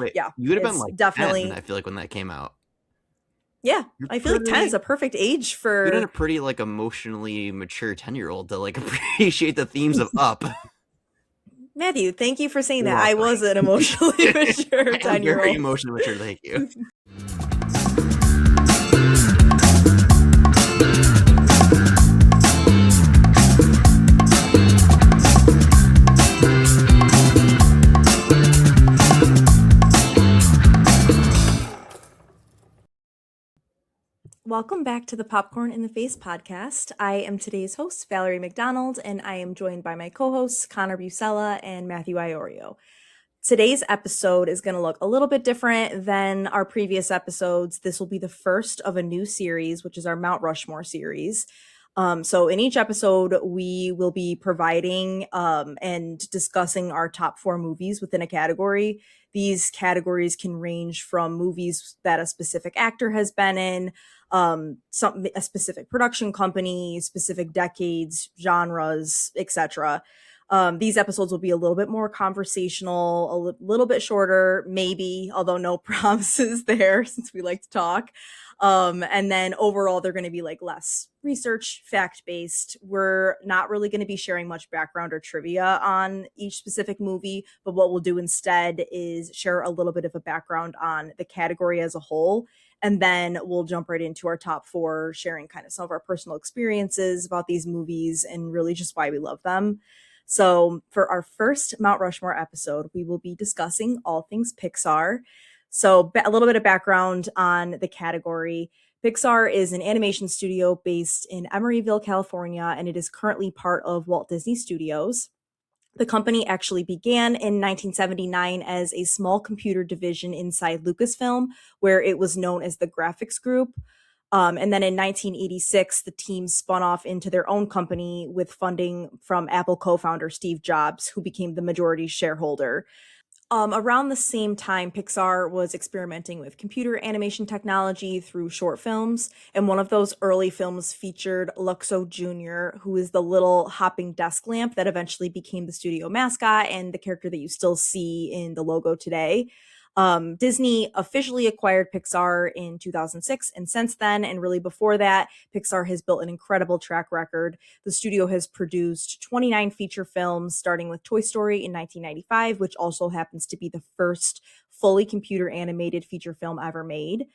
Wait, yeah, you would have been it's like 10, I definitely, feel like, when that came out. yeah, You're I feel like 10 is pretty a perfect age you're in a for pretty like emotionally mature 10-year-old to like appreciate the themes of Up. Matthew. Thank you for saying You're that. I welcome. was an emotionally mature I am 10 year very old. emotionally mature, thank you. Welcome back to the Popcorn in the Face podcast. I am today's host, Valerie McDonald, and I am joined by my co hosts, Connor Busella and Matthew Iorio. Today's episode is going to look a little bit different than our previous episodes. This will be the first of a new series, which is our Mount Rushmore series. So in each episode, we will be providing and discussing our top 4 movies within a category. These categories can range from movies that a specific actor has been in, a specific production company, specific decades, genres, etc. These episodes will be a little bit more conversational, little bit shorter, maybe, although no promises there since we like to talk. And then overall, they're going to be like less research, fact based. We're not really going to be sharing much background or trivia on each specific movie, but what we'll do instead is share a little bit of a background on the category as a whole. And then we'll jump right into our top 4, sharing kind of some of our personal experiences about these movies and really just why we love them. So, for our first Mount Rushmore episode, we will be discussing all things Pixar. So, a little bit of background on the category. Pixar is an animation studio based in Emeryville, California, and it is currently part of Walt Disney Studios. The company actually began in 1979 as a small computer division inside Lucasfilm, where it was known as the Graphics Group. And then in 1986, the team spun off into their own company with funding from Apple co founder Steve Jobs, who became the majority shareholder. Around the same time, Pixar was experimenting with computer animation technology through short films, and one of those early films featured Luxo Jr., who is the little hopping desk lamp that eventually became the studio mascot and the character that you still see in the logo today. Disney officially acquired Pixar in 2006, and since then, and really before that, Pixar has built an incredible track record. The studio has produced 29 feature films, starting with Toy Story in 1995, which also happens to be the first fully computer animated feature film ever made.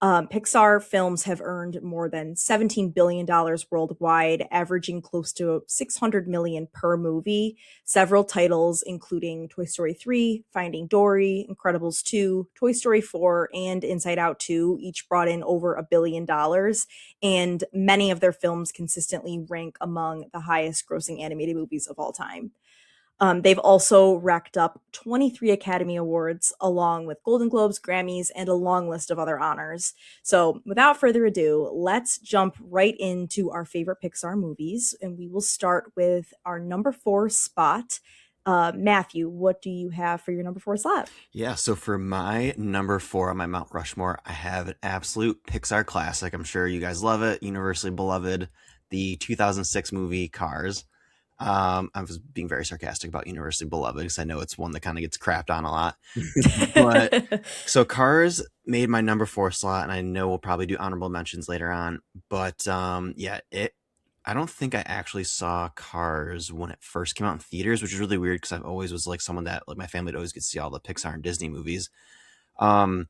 Pixar films have earned more than $17 billion worldwide, averaging close to $600 million per movie. Several titles, including Toy Story 3, Finding Dory, Incredibles 2, Toy Story 4, and Inside Out 2, each brought in over $1 billion. And many of their films consistently rank among the highest grossing animated movies of all time. They've also racked up 23 Academy Awards, along with Golden Globes, Grammys, and a long list of other honors. So, without further ado, let's jump right into our favorite Pixar movies. And we will start with our number 4 spot. Matthew, what do you have for your number 4 slot? Yeah, so for my number 4 on my Mount Rushmore, I have an absolute Pixar classic. I'm sure you guys love it, universally beloved, the 2006 movie Cars. I was being very sarcastic about universally beloved because I know it's one that kind of gets crapped on a lot. But so Cars made my number 4 slot, and I know we'll probably do honorable mentions later on. But yeah, I don't think I actually saw Cars when it first came out in theaters, which is really weird because I've always was like someone that like my family would always get to see all the Pixar and Disney movies. Um,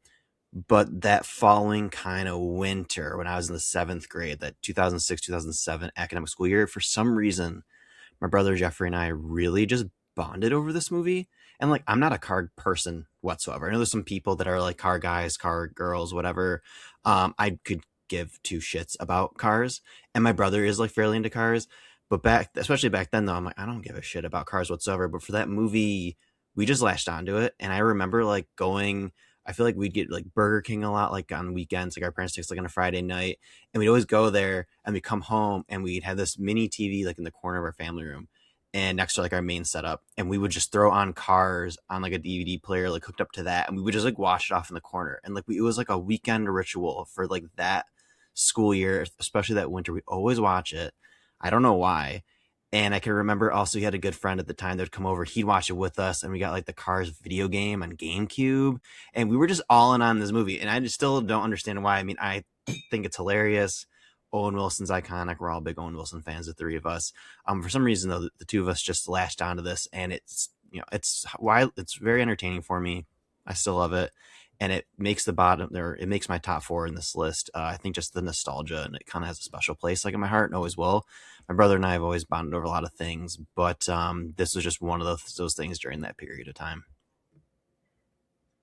but that following kind of winter when I was in the 7th grade, that 2006, 2007 academic school year, for some reason, my brother Jeffrey and I really just bonded over this movie. And like, I'm not a car person whatsoever. I know there's some people that are like car guys, car girls, whatever. I could give 2 shits about cars, and my brother is like fairly into cars. But especially back then, though, I'm like, I don't give a shit about cars whatsoever. But for that movie, we just latched onto it. And I remember like going. I feel like we'd get like Burger King a lot, like on weekends, like our parents take us like on a Friday night, and we'd always go there and we'd come home and we'd have this mini TV like in the corner of our family room and next to like our main setup. And we would just throw on Cars on like a DVD player, like hooked up to that. And we would just like watch it off in the corner. And like it was like a weekend ritual for like that school year, especially that winter. We always watch it. I don't know why. And I can remember also he had a good friend at the time that would come over. He'd watch it with us, and we got like the Cars video game on GameCube, and we were just all in on this movie. And I just still don't understand why. I mean, I think it's hilarious. Owen Wilson's iconic. We're all big Owen Wilson fans, the three of us. For some reason, though, the two of us just latched onto this, and it's why it's very entertaining for me. I still love it, and it makes the bottom there. It makes my top four in this list. I think just the nostalgia, and it kind of has a special place, like in my heart, and always will. My brother and I have always bonded over a lot of things, but this was just one of those things during that period of time.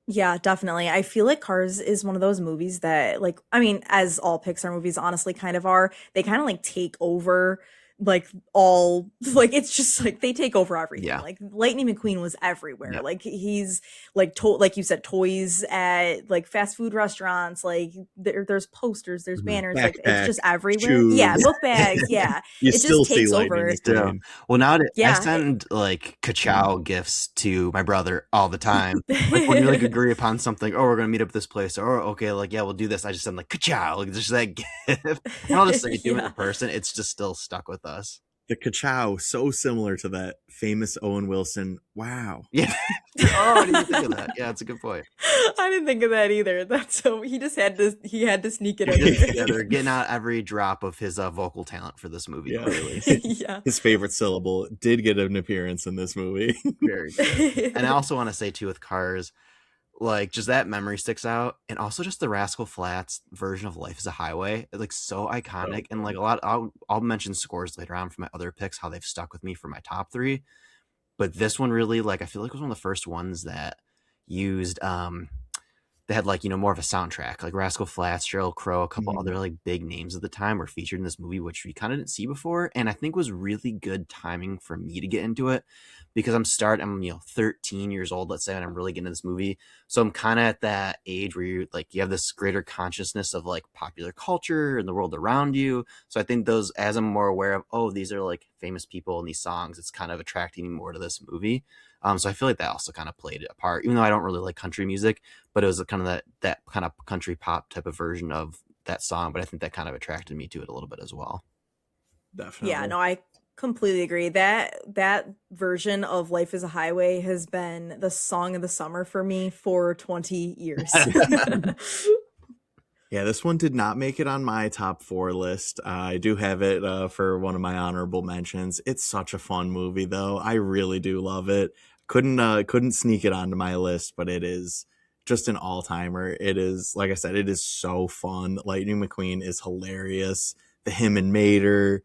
Yeah, definitely. I feel like Cars is one of those movies that, like, I mean, as all Pixar movies honestly kind of are, they kind of like take over like all like it's just like they take over everything. Yeah. Like Lightning McQueen was everywhere. Yeah. Like he's like like you said, toys at like fast food restaurants, like there's posters, there's banners, like it's Backpack, just everywhere. Yeah, shoes. book bags, yeah. You It still just see takes Lightning over. So, McQueen. well, now I Yeah. send like ka-chow gifts to my brother all the time. Like when we like agree upon something, oh, we're gonna meet up at this place, or okay, like yeah, we'll do this. I just send like ka-chow, like just that gift. And I'll just say to him in Yeah. person. It's just still stuck with us. The ka-chow, so similar to that famous Owen Wilson. Wow. Yeah. Oh, I didn't think of that. Yeah, that's a good point. I didn't think of that either. That's so he just had to sneak it in Yeah, there. they're getting out every drop of his vocal talent for this movie. Yeah. Clearly, Yeah. His favorite syllable did get an appearance in this movie. very good. And I also want to say too with Cars, like just that memory sticks out, and also just the Rascal Flatts version of Life is a Highway, like so iconic. And like a lot, I'll mention scores later on for my other picks, how they've stuck with me for my top three. But this one really, like, I feel like it was one of the first ones that used they had like more of a soundtrack, like Rascal Flatts, Sheryl Crow, a couple other like big names at the time were featured in this movie, which we kind of didn't see before, and I think was really good timing for me to get into it because I'm 13 years old, let's say, and I'm really getting into this movie, so I'm kind of at that age where you have this greater consciousness of like popular culture and the world around you. So I think those, as I'm more aware of, oh, these are like famous people in these songs, it's kind of attracting me more to this movie. So I feel like that also kind of played a part, even though I don't really like country music, but it was kind of that kind of country pop type of version of that song. But I think that kind of attracted me to it a little bit as well. Definitely. Yeah, no, I completely agree. That version of Life is a Highway has been the song of the summer for me for 20 years. Yeah, this one did not make it on my top 4 list. I do have it for one of my honorable mentions. It's such a fun movie, though. I really do love it. Couldn't sneak it onto my list, but it is just an all-timer. It is, like I said, it is so fun. Lightning McQueen is hilarious. The him and Mater.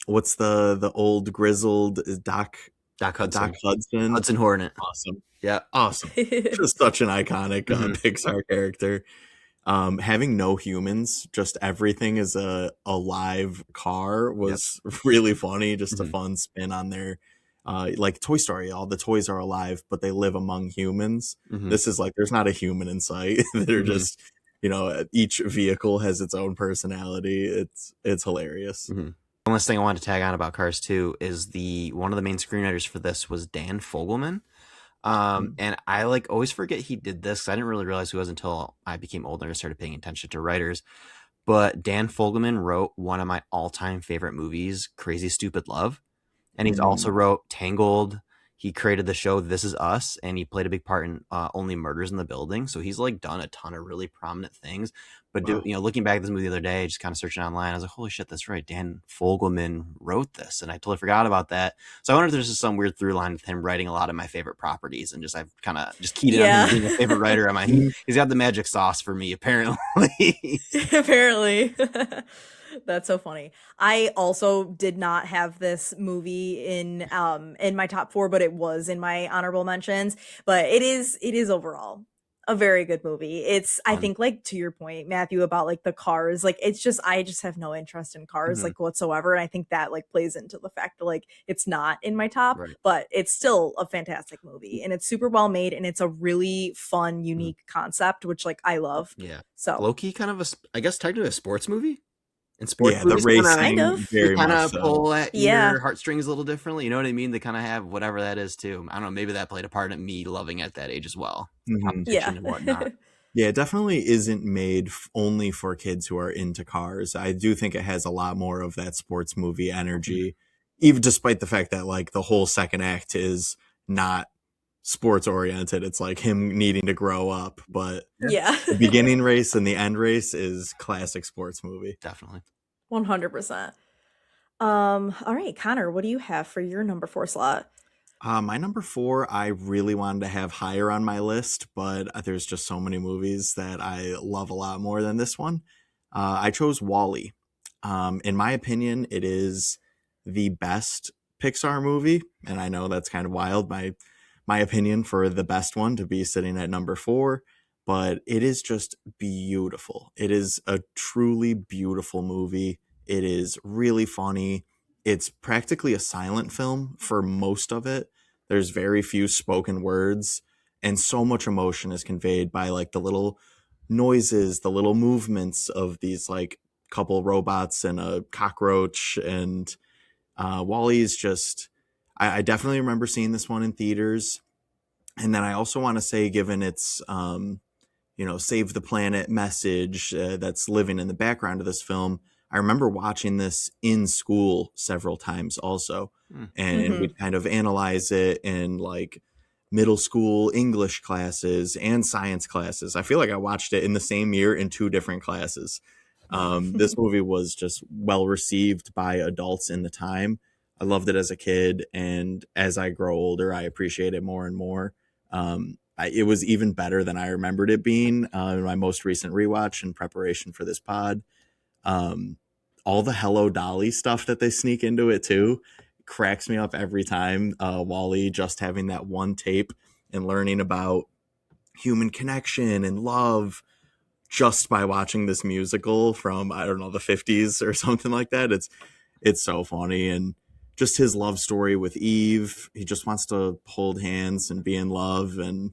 What's the old grizzled Doc Hudson. Doc Hudson. Hudson Hornet. Awesome. Yeah. Awesome. Just such an iconic Pixar character. Having no humans, just everything is a live car was really funny. Just a fun spin on their like Toy Story, all the toys are alive, but they live among humans. This is like there's not a human in sight. They're just, each vehicle has its own personality. It's hilarious. One last thing I wanted to tag on about Cars 2 is one of the main screenwriters for this was Dan Fogelman. And I like always forget he did this because I didn't really realize who he was until I became older and started paying attention to writers. But Dan Fogelman wrote one of my all-time favorite movies, Crazy Stupid Love. And he's also wrote Tangled. He created the show This Is Us, and he played a big part in Only Murders in the Building. So he's like done a ton of really prominent things. But looking back at this movie the other day, just kind of searching online, I was like, holy shit, that's right. Dan Fogelman wrote this, and I totally forgot about that. So I wonder if there's just some weird through line with him writing a lot of my favorite properties, and I've kind of just keyed in on him being a favorite writer on my. He's got the magic sauce for me, apparently. Apparently. That's so funny. I also did not have this movie in my top 4, but it was in my honorable mentions. But it is overall a very good movie. It's I think, like, to your point, Matthew, about like the cars, like it's just I just have no interest in cars like whatsoever. And I think that like plays into the fact that like it's not in my top, but it's still a fantastic movie, and it's super well made, and it's a really fun, unique concept, which like I love. Yeah. So low-key kind of I guess technically a sports movie. And sports the racing kind of very kind much of so. pull at your heartstrings a little differently. You know what I mean? They kind of have whatever that is too. I don't know. Maybe that played a part in me loving it at that age as well. Competition and whatnot. Yeah, it definitely isn't made only for kids who are into cars. I do think it has a lot more of that sports movie energy. even despite the fact that like the whole second act is not sports oriented, it's like him needing to grow up, but Yeah. the beginning race and the end race is classic sports movie. Definitely. 100%. All right, Connor, what do you have for your number 4 slot? My number 4, I really wanted to have higher on my list, but there's just so many movies that I love a lot more than this one. I chose Wall-E. In my opinion, it is the best Pixar movie, and I know that's kind of wild. My opinion for the best one to be sitting at number 4, but it is just beautiful. It is a truly beautiful movie. It is really funny. It's practically a silent film for most of it. There's very few spoken words, and so much emotion is conveyed by like the little noises, the little movements of these like couple robots and a cockroach. And Wally's just, I definitely remember seeing this one in theaters. And then I also want to say, given its save the planet message that's living in the background of this film, I remember watching this in school several times also. Mm. And we'd kind of analyze it in like middle school English classes and science classes. I feel like I watched it in the same year in 2 different classes. This movie was just well received by adults in the time. I loved it as a kid, and as I grow older, I appreciate it more and more. It was even better than I remembered it being in my most recent rewatch in preparation for this pod. Um, all the Hello Dolly stuff that they sneak into it too cracks me up every time. Wally just having that one tape and learning about human connection and love just by watching this musical from, I don't know, the 50s or something like that. It's so funny. And just his love story with Eve. He just wants to hold hands and be in love. And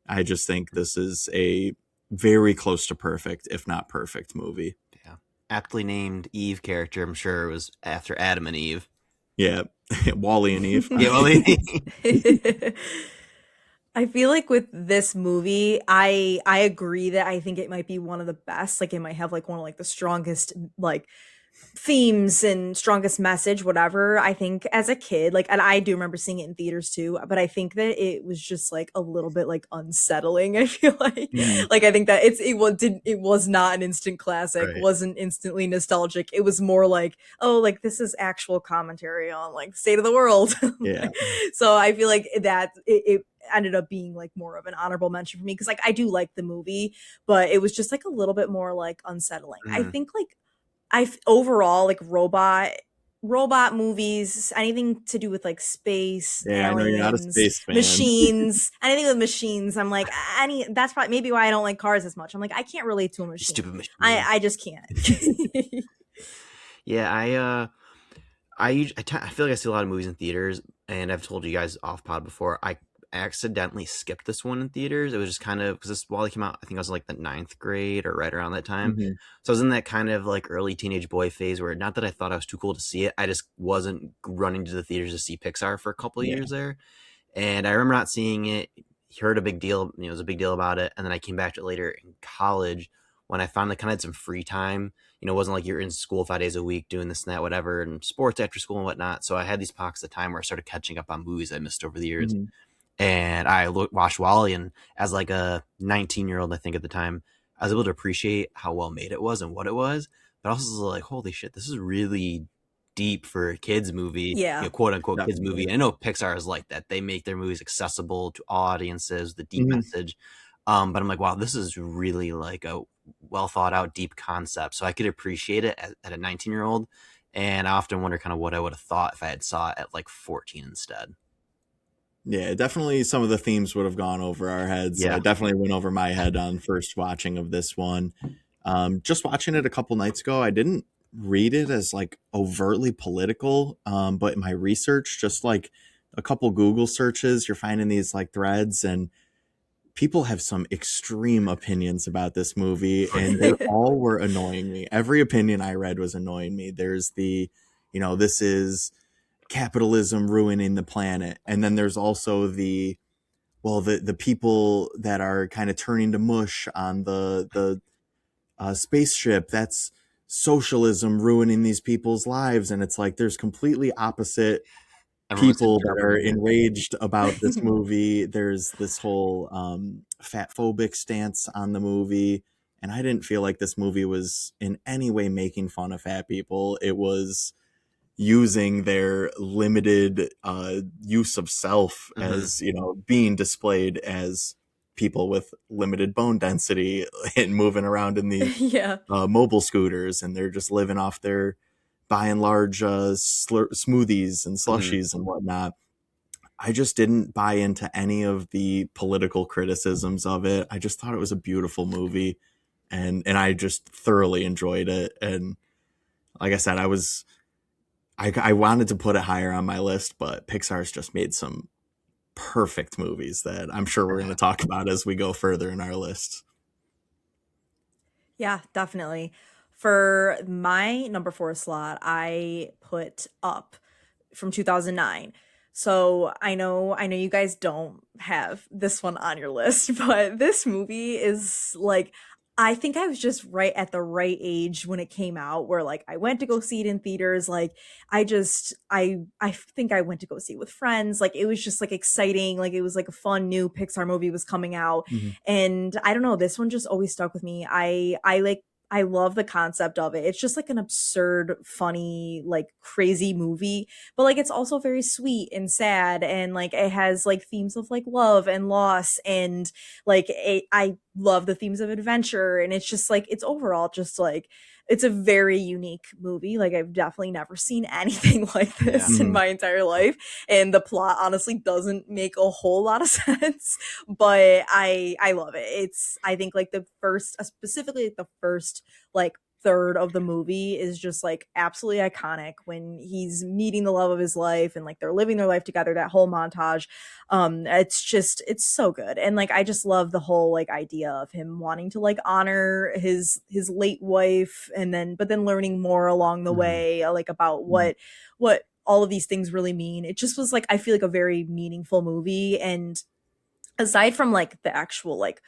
I just think this is a very close to perfect, if not perfect, movie. Yeah. Aptly named Eve character. I'm sure it was after Adam and Eve. Yeah. Wally and Eve. Yeah, Wally. I feel like with this movie, I agree that I think it might be one of the best. Like it might have like one of like the strongest like themes and strongest message, whatever. I think as a kid, like, and I do remember seeing it in theaters too, but I think that it was just like a little bit like unsettling. I feel like, Mhm. like I think that it was not an instant classic, Right. wasn't instantly nostalgic. It was more like, oh, like this is actual commentary on like the state of the world. Yeah. So I feel like that it ended up being like more of an honorable mention for me because like I do like the movie, but it was just like a little bit more like unsettling. I think like overall like robot movies, anything to do with like space, Yeah, I know you're not a aliens, space fan. machines, anything with machines. I'm like, that's probably maybe why I don't like cars as much. I'm like, I can't relate to a machine. Stupid machine. I just can't. Yeah, I feel like I see a lot of movies in theaters, and I've told you guys off pod before. I accidentally skipped this one in theaters. It was just kind of because this Wally came out. I think I was in like the 9th grade or right around that time. Mhm. So I was in that kind of like early teenage boy phase where not that I thought I was too cool to see it, I just wasn't running to the theaters to see Pixar for a couple of Yeah. years there. And I remember not seeing it. Heard a big deal. It was a big deal about it, and then I came back to it later in college when I finally kind of had some free time. It wasn't like you're in school 5 days a week doing this and that, whatever, and sports after school and whatnot. So I had these pockets of time where I started catching up on movies I missed over the years. Mhm. And I watched Wally, and as like a 19-year-old, I think at the time, I was able to appreciate how well made it was and what it was. But also was like, holy shit, this is really deep for a kids movie, Yeah. quote unquote kids Definitely. movie. And I know Pixar is like that. They make their movies accessible to all audiences, the deep Mhm. message. But I'm like, wow, this is really like a well thought out, deep concept. So I could appreciate it at a 19-year-old. And I often wonder kind of what I would have thought if I had saw it at like 14 instead. Yeah, definitely some of the themes would have gone over our heads. Yeah. It definitely went over my head on first watching of this one. Just watching it a couple nights ago, I didn't read it as like overtly political, but in my research, just like a couple Google searches, you're finding these like threads, and people have some extreme opinions about this movie, and they all were annoying me. Every opinion I read was annoying me. There's this is capitalism ruining the planet, and then there's also the people that are kind of turning to mush on the spaceship, that's socialism ruining these people's lives, and it's like there's completely opposite Everyone's people that are interpreting it. enraged about this movie. There's this whole fat phobic stance on the movie, and I didn't feel like this movie was in any way making fun of fat people. It was using their limited use of self as, you know, being displayed as people with limited bone density and moving around in these Yeah. mobile scooters, and they're just living off their by and large smoothies and slushies and whatnot. I just didn't buy into any of the political criticisms of it. I just thought it was a beautiful movie, and I just thoroughly enjoyed it. And like I said, I wanted to put it higher on my list, but Pixar's just made some perfect movies that I'm sure we're going to talk about as we go further in our list. Yeah, definitely. For my number 4 slot, I put Up from 2009. So I know you guys don't have this one on your list, but this movie is like, I think I was just right at the right age when it came out, where like I went to go see it in theaters. Like I think I went to go see it with friends. Like it was just like exciting. Like it was like a fun new Pixar movie was coming out. And I don't know, this one just always stuck with me. I love the concept of it. It's just like an absurd, funny, like crazy movie, but like it's also very sweet and sad, and like it has like themes of like love and loss, and like I love the themes of adventure, and it's just like it's overall just like it's a very unique movie. Like I've definitely never seen anything like this in my entire life, and the plot honestly doesn't make a whole lot of sense, but I love it. It's I think like the first, specifically like the first like third of the movie is just like absolutely iconic when he's meeting the love of his life and like they're living their life together, that whole montage. It's so good, and like I just love the whole like idea of him wanting to like honor his late wife, and then but then learning more along the way, like about what all of these things really mean. It just was like I feel like a very meaningful movie. And aside from like the actual like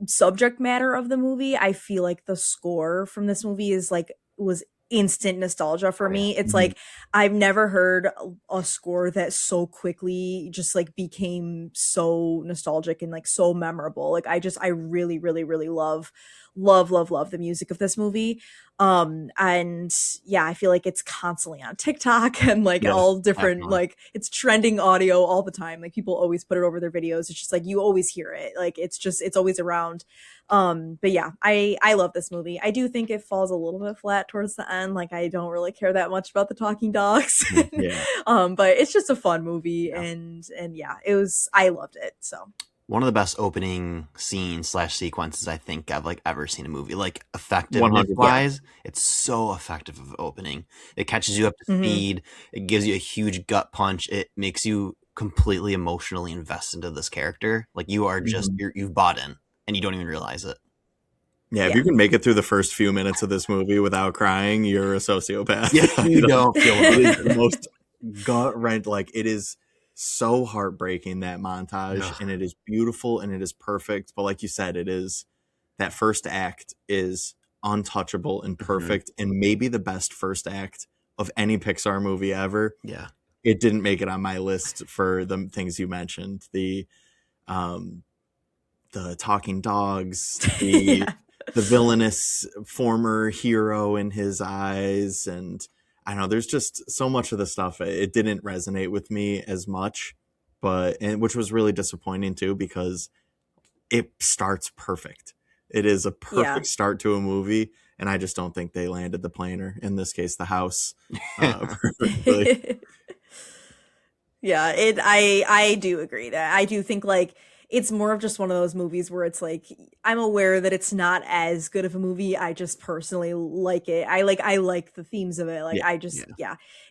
subject matter of the movie, I feel like the score from this movie is like was instant nostalgia for me. It's like I've never heard a score that so quickly just like became so nostalgic and like so memorable. Like I really really really love the music of this movie. And yeah, I feel like it's constantly on TikTok and like all different definitely. like it's trending audio all the time. Like people always put it over their videos. It's just like you always hear it. Like it's always around. But yeah, I love this movie. I do think it falls a little bit flat towards the end. Like I don't really care that much about the talking dogs. Yeah. But it's just a fun movie, and yeah, I loved it. So One of the best opening scenes / sequences I think I've like ever seen a movie. Like effectiveness 100, wise, it's so effective of opening. It catches you up to speed. It gives you a huge gut punch. It makes you completely emotionally invest into this character. Like you are just you've bought in and you don't even realize it. Yeah, if you can make it through the first few minutes of this movie without crying, you're a sociopath. Yeah, you don't feel It is the most gut wrench. Like it is so heartbreaking, that montage, and it is beautiful and it is perfect. But like you said, it is that first act is untouchable and perfect, and maybe the best first act of any Pixar movie ever. Yeah. It didn't make it on my list for the things you mentioned. Um the talking dogs, the villainous former hero in his eyes, and I don't know, there's just so much of the stuff it didn't resonate with me as much, and which was really disappointing too, because it starts perfect. It is a perfect start to a movie, and I just don't think they landed the plane, or in this case the house, perfectly. Yeah, I do agree that I do think like it's more of just one of those movies where it's like I'm aware that it's not as good of a movie. I just personally like it. I like the themes of it. Like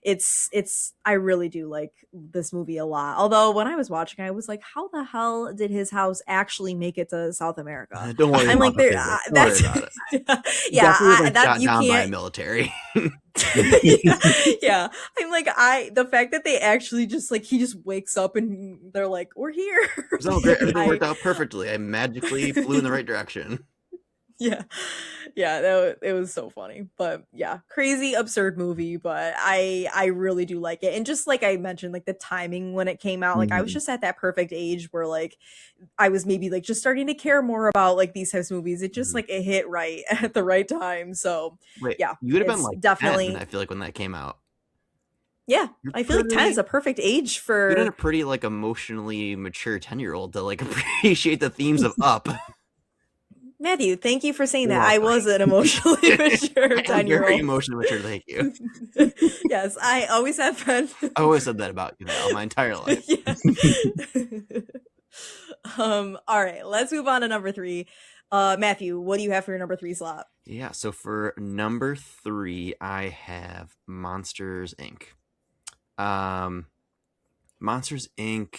it's I really do like this movie a lot. Although when I was watching, I was like, how the hell did his house actually make it to South America? Don't worry I'm about like the there physics. Don't that's worry about it. yeah, Definitely like that shot you down by a can't military. yeah, I'm like the fact that they actually just like he just wakes up and they're like we're here. So great, everything I worked out perfectly. I magically flew in the right direction. Yeah. Yeah, it was so funny. But yeah, crazy absurd movie, but I really do like it. And just like I mentioned, like the timing when it came out, like I was Mhm. just at that perfect age where like I was maybe like just starting to care more about like these types of movies. It just Mhm. like it hit right at the right time. So Wait, yeah, you would have been it's like 10, I definitely feel like, when that came out. yeah. You're I feel like 10 is pretty a perfect age you'd been a for pretty, like, emotionally mature 10-year-old to, like, appreciate the themes of Up. Matthew. Thank you for saying You're that. I welcome. was an emotionally mature I am 10-year very old. emotionally mature, thank you. Yes, I always have been. I always said that about you, Val, my entire life. Yeah. All right, let's move on to number 3. Matthew, what do you have for your number 3 slot? Yeah, so for number 3, I have Monsters, Inc. Um, Monsters, Inc.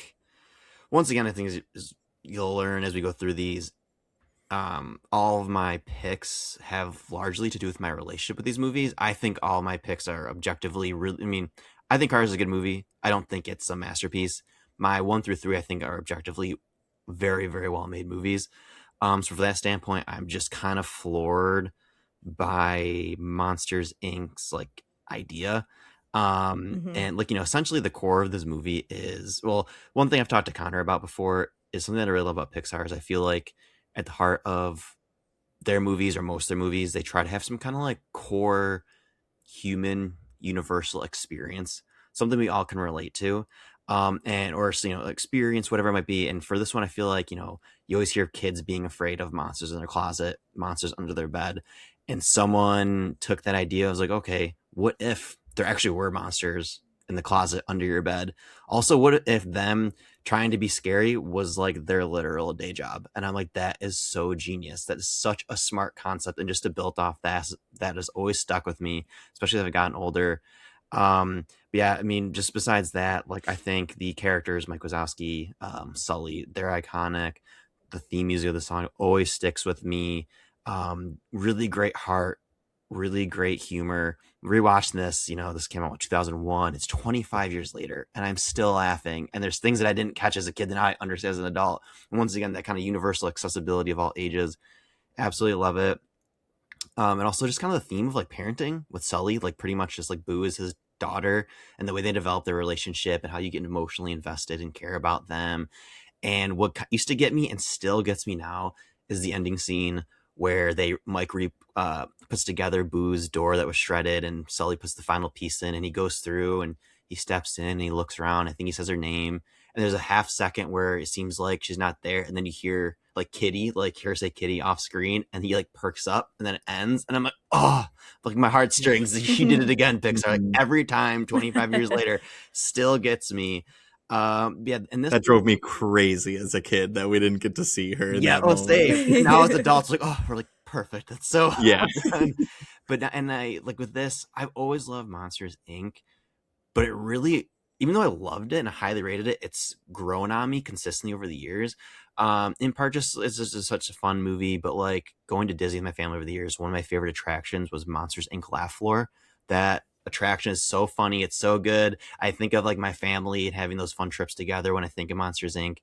Once again, I think is you'll learn as we go through these. All of my picks have largely to do with my relationship with these movies. I think all my picks are objectively really. I mean, I think Cars is a good movie. I don't think it's a masterpiece. My 1 through 3, I think, are objectively very, very well made movies. So for that standpoint, I'm just kind of floored by Monsters Inc.'s like idea. Mhm. And like, essentially the core of this movie is, well, one thing I've talked to Connor about before is something that I really love about Pixar is I feel like at the heart of their movies or most of their movies, they try to have some kind of like core human universal experience, something we all can relate to. And or experience whatever it might be. And for this one, I feel like you always hear kids being afraid of monsters in their closet, monsters under their bed, and someone took that idea. I was like, okay, what if there actually were monsters in the closet under your bed? Also, what if them trying to be scary was like their literal day job? And I'm like, that is so genius. That is such a smart concept, and just to build off that has always stuck with me, especially as I've gotten older. But yeah, I mean, just besides that, like I think the characters, Mike Wazowski, Sully, they're iconic. The theme music of the song always sticks with me. Really great heart, really great humor. Rewatching this, this came out in 2001. It's 25 years later, and I'm still laughing. And there's things that I didn't catch as a kid that I understand as an adult. And once again, that kind of universal accessibility of all ages. Absolutely love it. And also just kind of the theme of like parenting with Sully, like pretty much just like Boo is his daughter, and the way they develop their relationship and how you get emotionally invested and care about them. And what used to get me and still gets me now is the ending scene where Mike puts together Boo's door that was shredded, and Sully puts the final piece in, and he goes through and he steps in and he looks around. I think he says her name, and there's a half second where it seems like she's not there, and then you hear like Kitty, like hear her say Kitty off screen, and he like perks up, and then it ends, and I'm like, oh, like my heartstrings. She did it again, Pixar. Like Mhm. every time, 25 years later, still gets me. Yeah, and this That drove me crazy as a kid that we didn't get to see her in Yeah, that oh, moment. same. Now as adults, like, oh, we're like perfect. That's so Yeah. well done. And I like with this, I've always loved Monsters Inc. But it really, even though I loved it and I highly rated it, it's grown on me consistently over the years. In part, just it's just such a fun movie. But like going to Disney with my family over the years, one of my favorite attractions was Monsters Inc. Laugh Floor. That attraction is so funny. It's so good. I think of like my family and having those fun trips together when I think of Monsters Inc.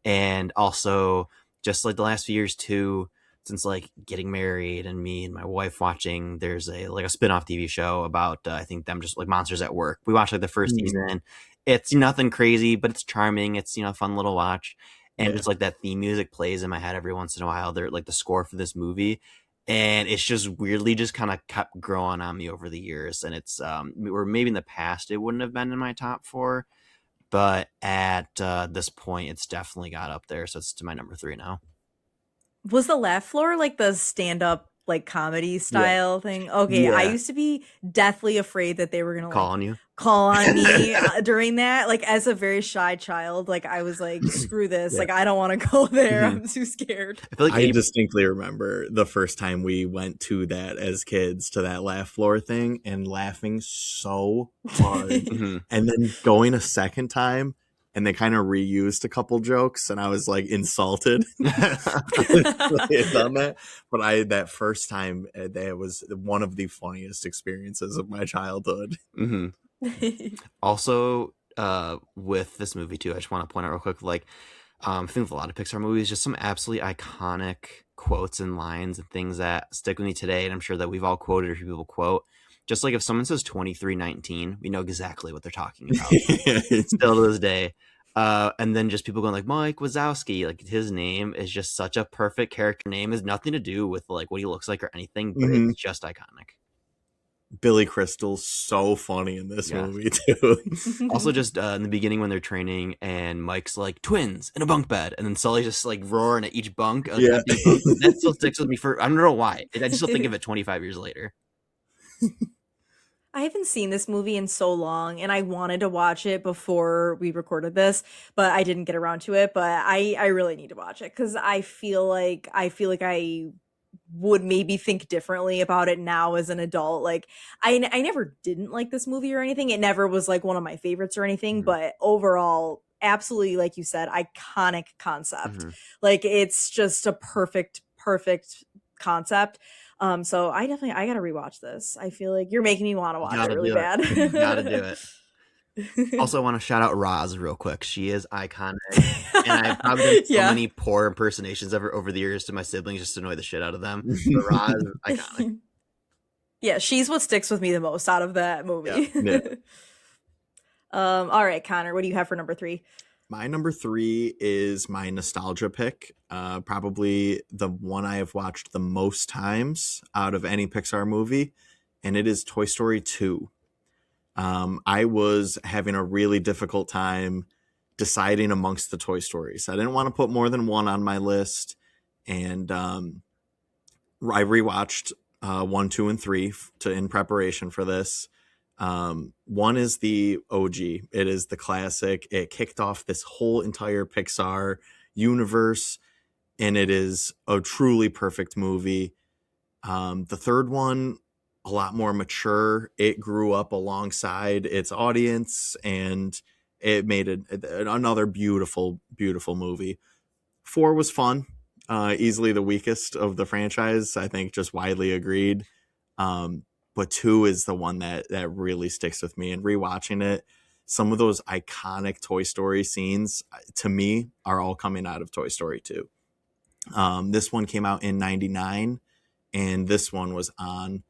And also just like the last few years too, since like getting married and me and my wife watching, there's a spin-off TV show about I think them just like monsters at work. We watched like the first Mhm. season. It's nothing crazy, but it's charming. It's a fun little watch. And Yeah. just like that theme music plays in my head every once in a while. They're like the score for this movie. And it's just weirdly just kind of kept growing on me over the years. And it's or maybe in the past it wouldn't have been in my top 4, but at this point, it's definitely got up there. So it's to my number 3 now. Was the laugh floor like the stand-up like comedy Yeah. style thing? Okay, I Yeah. used to be deathly afraid that they were gonna like Calling you. call on me during that. Like as a very shy child, like I was like, screw this. Yeah. Like I don't want to go there. Mhm. I'm too scared. I feel like I any. distinctly remember the first time we went to that as kids, to that laugh floor thing, and laughing so hard. Mhm. And then going a second time, and they kind of reused a couple jokes, and I was like insulted that they had done that. But that first time, that was one of the funniest experiences of my childhood. Mhm. Also, with this movie too, I just want to point out real quick, like I think with a lot of Pixar movies, just some absolutely iconic quotes and lines and things that stick with me today, and I'm sure that we've all quoted or people quote. Just like if someone says 2319, we know exactly what they're talking about. Still to this day. And then just people going like Mike Wazowski, like his name is just such a perfect character name. It has nothing to do with like what he looks like or anything, but Mhm. it's just iconic. Billy Crystal's so funny in this Yeah. movie too. Also, just in the beginning when they're training and Mike's like twins in a bunk bed, and then Sully's just like roaring at each bunk, Yeah. empty bunk. That still sticks with me for I don't know why. I just still think of it 25 years later. I haven't seen this movie in so long, and I wanted to watch it before we recorded this, but I didn't get around to it. But I really need to watch it because I would maybe think differently about it now as an adult. Like I never didn't like this movie or anything. It never was like one of my favorites or anything, Mhm. but overall, absolutely, like you said, iconic concept. Mhm. Like it's just a perfect concept. So I gotta rewatch this. I feel like you're making me want to You watch it gotta really do it. bad. You gotta do it. Also, I want to shout out Roz real quick. She is iconic, and I've probably done so Yeah. many poor impersonations over the years to my siblings just to annoy the shit out of them. But Roz is iconic. Yeah, she's what sticks with me the most out of that movie. Yeah. All right, Connor, what do you have for number 3? My number 3 is my nostalgia pick. Probably the one I have watched the most times out of any Pixar movie, and it is Toy Story 2. I was having a really difficult time deciding amongst the Toy Stories. I didn't want to put more than one on my list, and I rewatched 1, 2, and 3 in preparation for this. 1 is the OG. It is the classic. It kicked off this whole entire Pixar universe, and it is a truly perfect movie. The third one, a lot more mature. It grew up alongside its audience, and it made it another beautiful, beautiful movie. 4 was fun. Easily the weakest of the franchise, I think, just widely agreed. But 2 is the one that really sticks with me. And rewatching it, some of those iconic Toy Story scenes, to me, are all coming out of Toy Story 2. This one came out in '99, and this one was on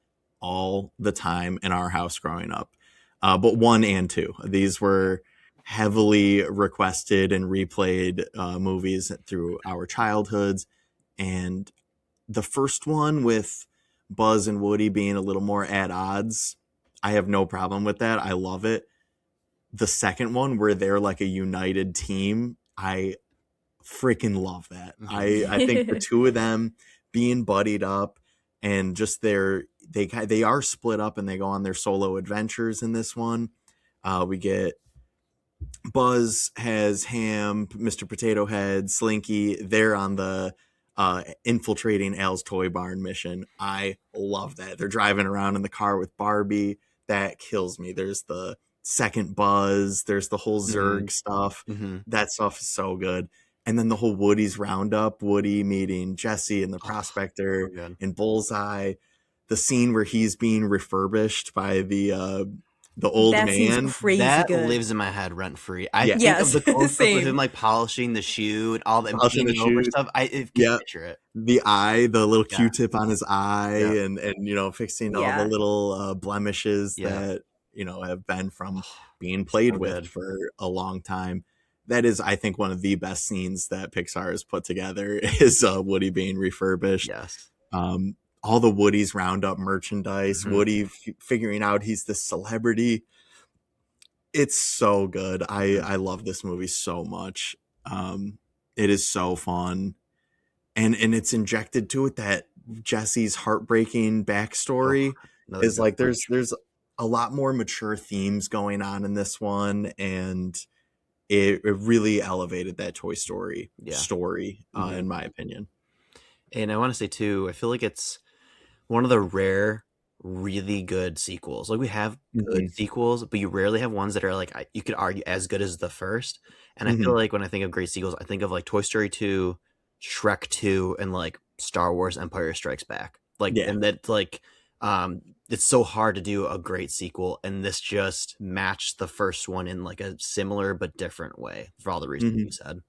all the time in our house growing up. But 1 and 2, these were heavily requested and replayed movies through our childhoods. And the first one with Buzz and Woody being a little more at odds, I have no problem with that. I love it. The second one where they're like a united team, I freaking love that. I think the two of them being buddied up and just they are split up and they go on their solo adventures in this one. We get Buzz has Ham, Mr. Potato Head, Slinky. They're on the infiltrating Al's toy barn mission. I love that. They're driving around in the car with Barbie. That kills me. There's the second Buzz. There's the whole Zurg stuff. That stuff is so good. And then the whole Woody's roundup, Woody meeting Jesse and the prospector and Bullseye. The scene where he's being refurbished by the old That man. scene's crazy that good. lives in my head rent free. I Yeah. think of the close up of Same. him like polishing the shoe and all the Polishing the over shoe. stuff. I can Yeah. picture it. The eye, the little Yeah. Q-tip on his eye, Yeah. and fixing all Yeah. the little blemishes Yeah. that have been from being played So with good. for a long time. That is, I think, one of the best scenes that Pixar has put together is Woody being refurbished. Yes. All the Woody's Roundup merchandise, Mhm. Woody figuring out he's the celebrity. It's so good. I love this movie so much. It is so fun. And it's injected to it that Jesse's heartbreaking backstory Another is good like point. there's a lot more mature themes going on in this one, and it really elevated that Toy Story story, in my opinion. And I want to say too, I feel like it's one of the rare, really good sequels. Like we have good sequels, but you rarely have ones that are like you could argue as good as the first. And I feel like when I think of great sequels, I think of like Toy Story 2, Shrek 2, and like Star Wars Empire Strikes Back. Like, and that's like, it's so hard to do a great sequel, and this just matched the first one in like a similar but different way for all the reasons you said.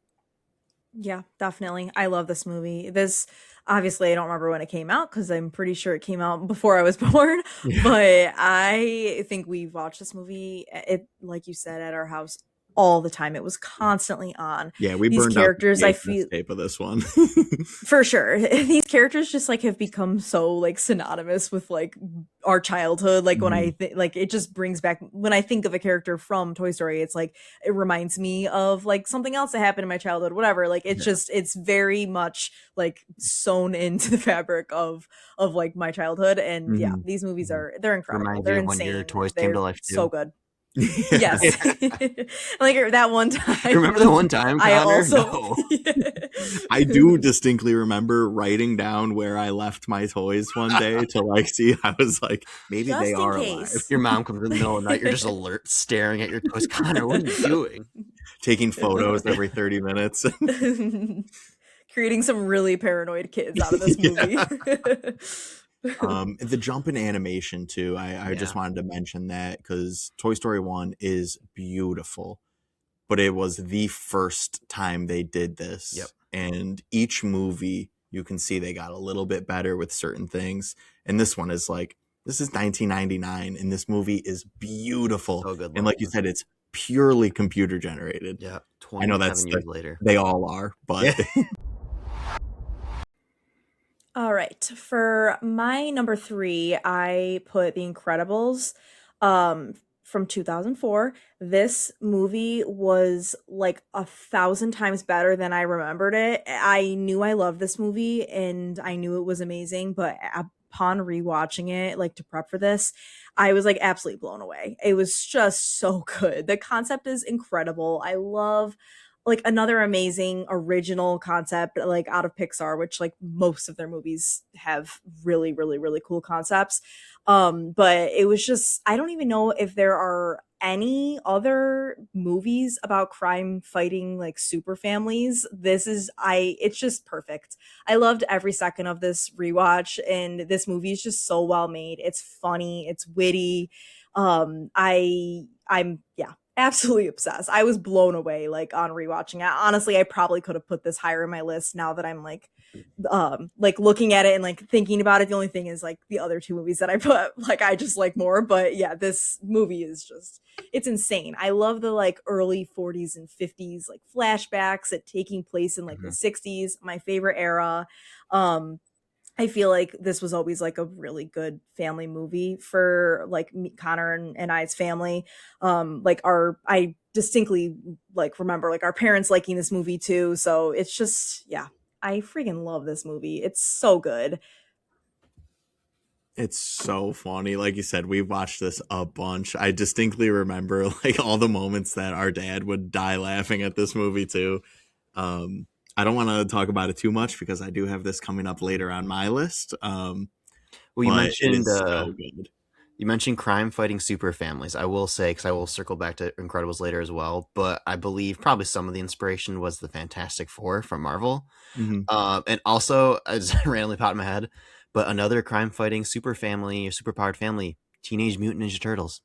Yeah, definitely. I love this movie. This obviously I don't remember when it came out because I'm pretty sure it came out before I was born, Yeah. but I think we've watched this movie it like you said at our house all the time. It was constantly on. Yeah, we These burned out the characters I VHS feel tape of this one. for sure. These characters just like have become so like synonymous with like our childhood. Like when I Mhm. think like it just brings back when I think of a character from Toy Story, it's like it reminds me of like something else that happened in my childhood, whatever. Like it's Yeah. just it's very much like sewn into the fabric of like my childhood. And yeah, Mhm. these movies Mhm. they're incredible. Reminds you They're of when your insane. toys came to They're life so too. good. Yeah. Yes. Like that one You time remember the one time, I Connor? also No. I do distinctly remember writing down where I left my toys one day to like see. I was like, maybe they just in are alive. case. Your mom comes in the middle of the night. You're just alert, staring at your toys. Connor, what are you doing? Taking photos every 30 minutes. Creating some really paranoid kids out of this movie. Yeah. The jump in animation too. I just Yeah. wanted to mention that because Toy Story 1 is beautiful, but it was the first time they did this. Yep. And each movie, you can see they got a little bit better with certain things. And this one is like, this is 1999, and this movie is beautiful. So good And like you looking. said, it's purely computer generated. Yeah. I know 27 years later. they all are, but Yeah. All right. For my number three, I put The Incredibles um, from 2004. This movie was like 1,000 times better than I remembered it. I knew I loved this movie and I knew it was amazing, but upon rewatching it, like to prep for this, I was like absolutely blown away. It was just so good. The concept is incredible. I love like another amazing original concept like out of Pixar, which like most of their movies have really really really cool concepts. But it was just I don't even know if there are any other movies about crime fighting like super families. This is I it's just perfect. I loved every second of this rewatch and this movie is just so well made. It's funny, it's witty. I'm yeah, absolutely obsessed. I was blown away like on rewatching it. Honestly, I probably could have put this higher in my list now that I'm like looking at it and like thinking about it. The only thing is like the other two movies that I put like I just like more, but yeah, this movie is just it's insane. I love the like early 40s and 50s like flashbacks at taking place in like the Mhm. 60s, my favorite era. Um I feel like this was always like a really good family movie for like me, Connor and I's family. Like our I distinctly like remember like our parents liking this movie too. So it's just yeah, I freaking love this movie. It's so good. it's so funny. Like you said, we've watched this a bunch. I distinctly remember like all the moments that our dad would die laughing at this movie too. I don't want to talk about it too much because I do have this coming up later on my list. Well, But it is so good. you mentioned crime fighting super families. I will say, because I will circle back to Incredibles later as well, but I believe probably some of the inspiration was the Fantastic Four from Marvel. Mhm. And also, I just randomly popped in my head, but another crime fighting super family or super powered family, Teenage Mutant Ninja Turtles.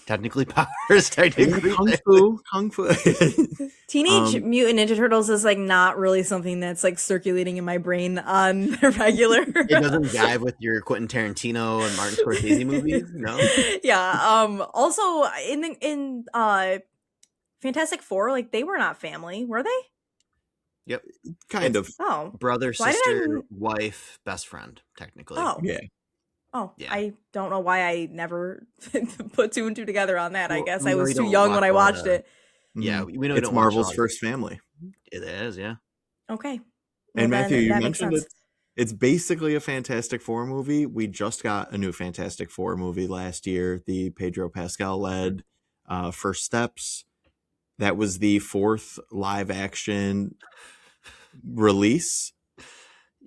Technically powers, technically. Kung Fu. Teenage Mutant Ninja Turtles is like not really something that's like circulating in my brain on the regular. It doesn't jive with your Quentin Tarantino and Martin Scorsese movies, no? Yeah. Also in Fantastic Four, like they were not family, were they? Yep. Kind It's of. Oh, brother, why did sister, I? wife, best friend, technically. Oh, Yeah. oh, Yeah. I don't know why I never put two and two together on that. I Well, guess we I know was you too don't young watch when I a lot watched of. it. Yeah, Mhm. we know you It's don't watch a Marvel's lot of. first family. It is, yeah. Okay, well And Matthew, then you that makes mentioned sense. it's basically a Fantastic Four movie. We just got a new Fantastic Four movie last year, the Pedro Pascal led First Steps. That was the fourth live action release.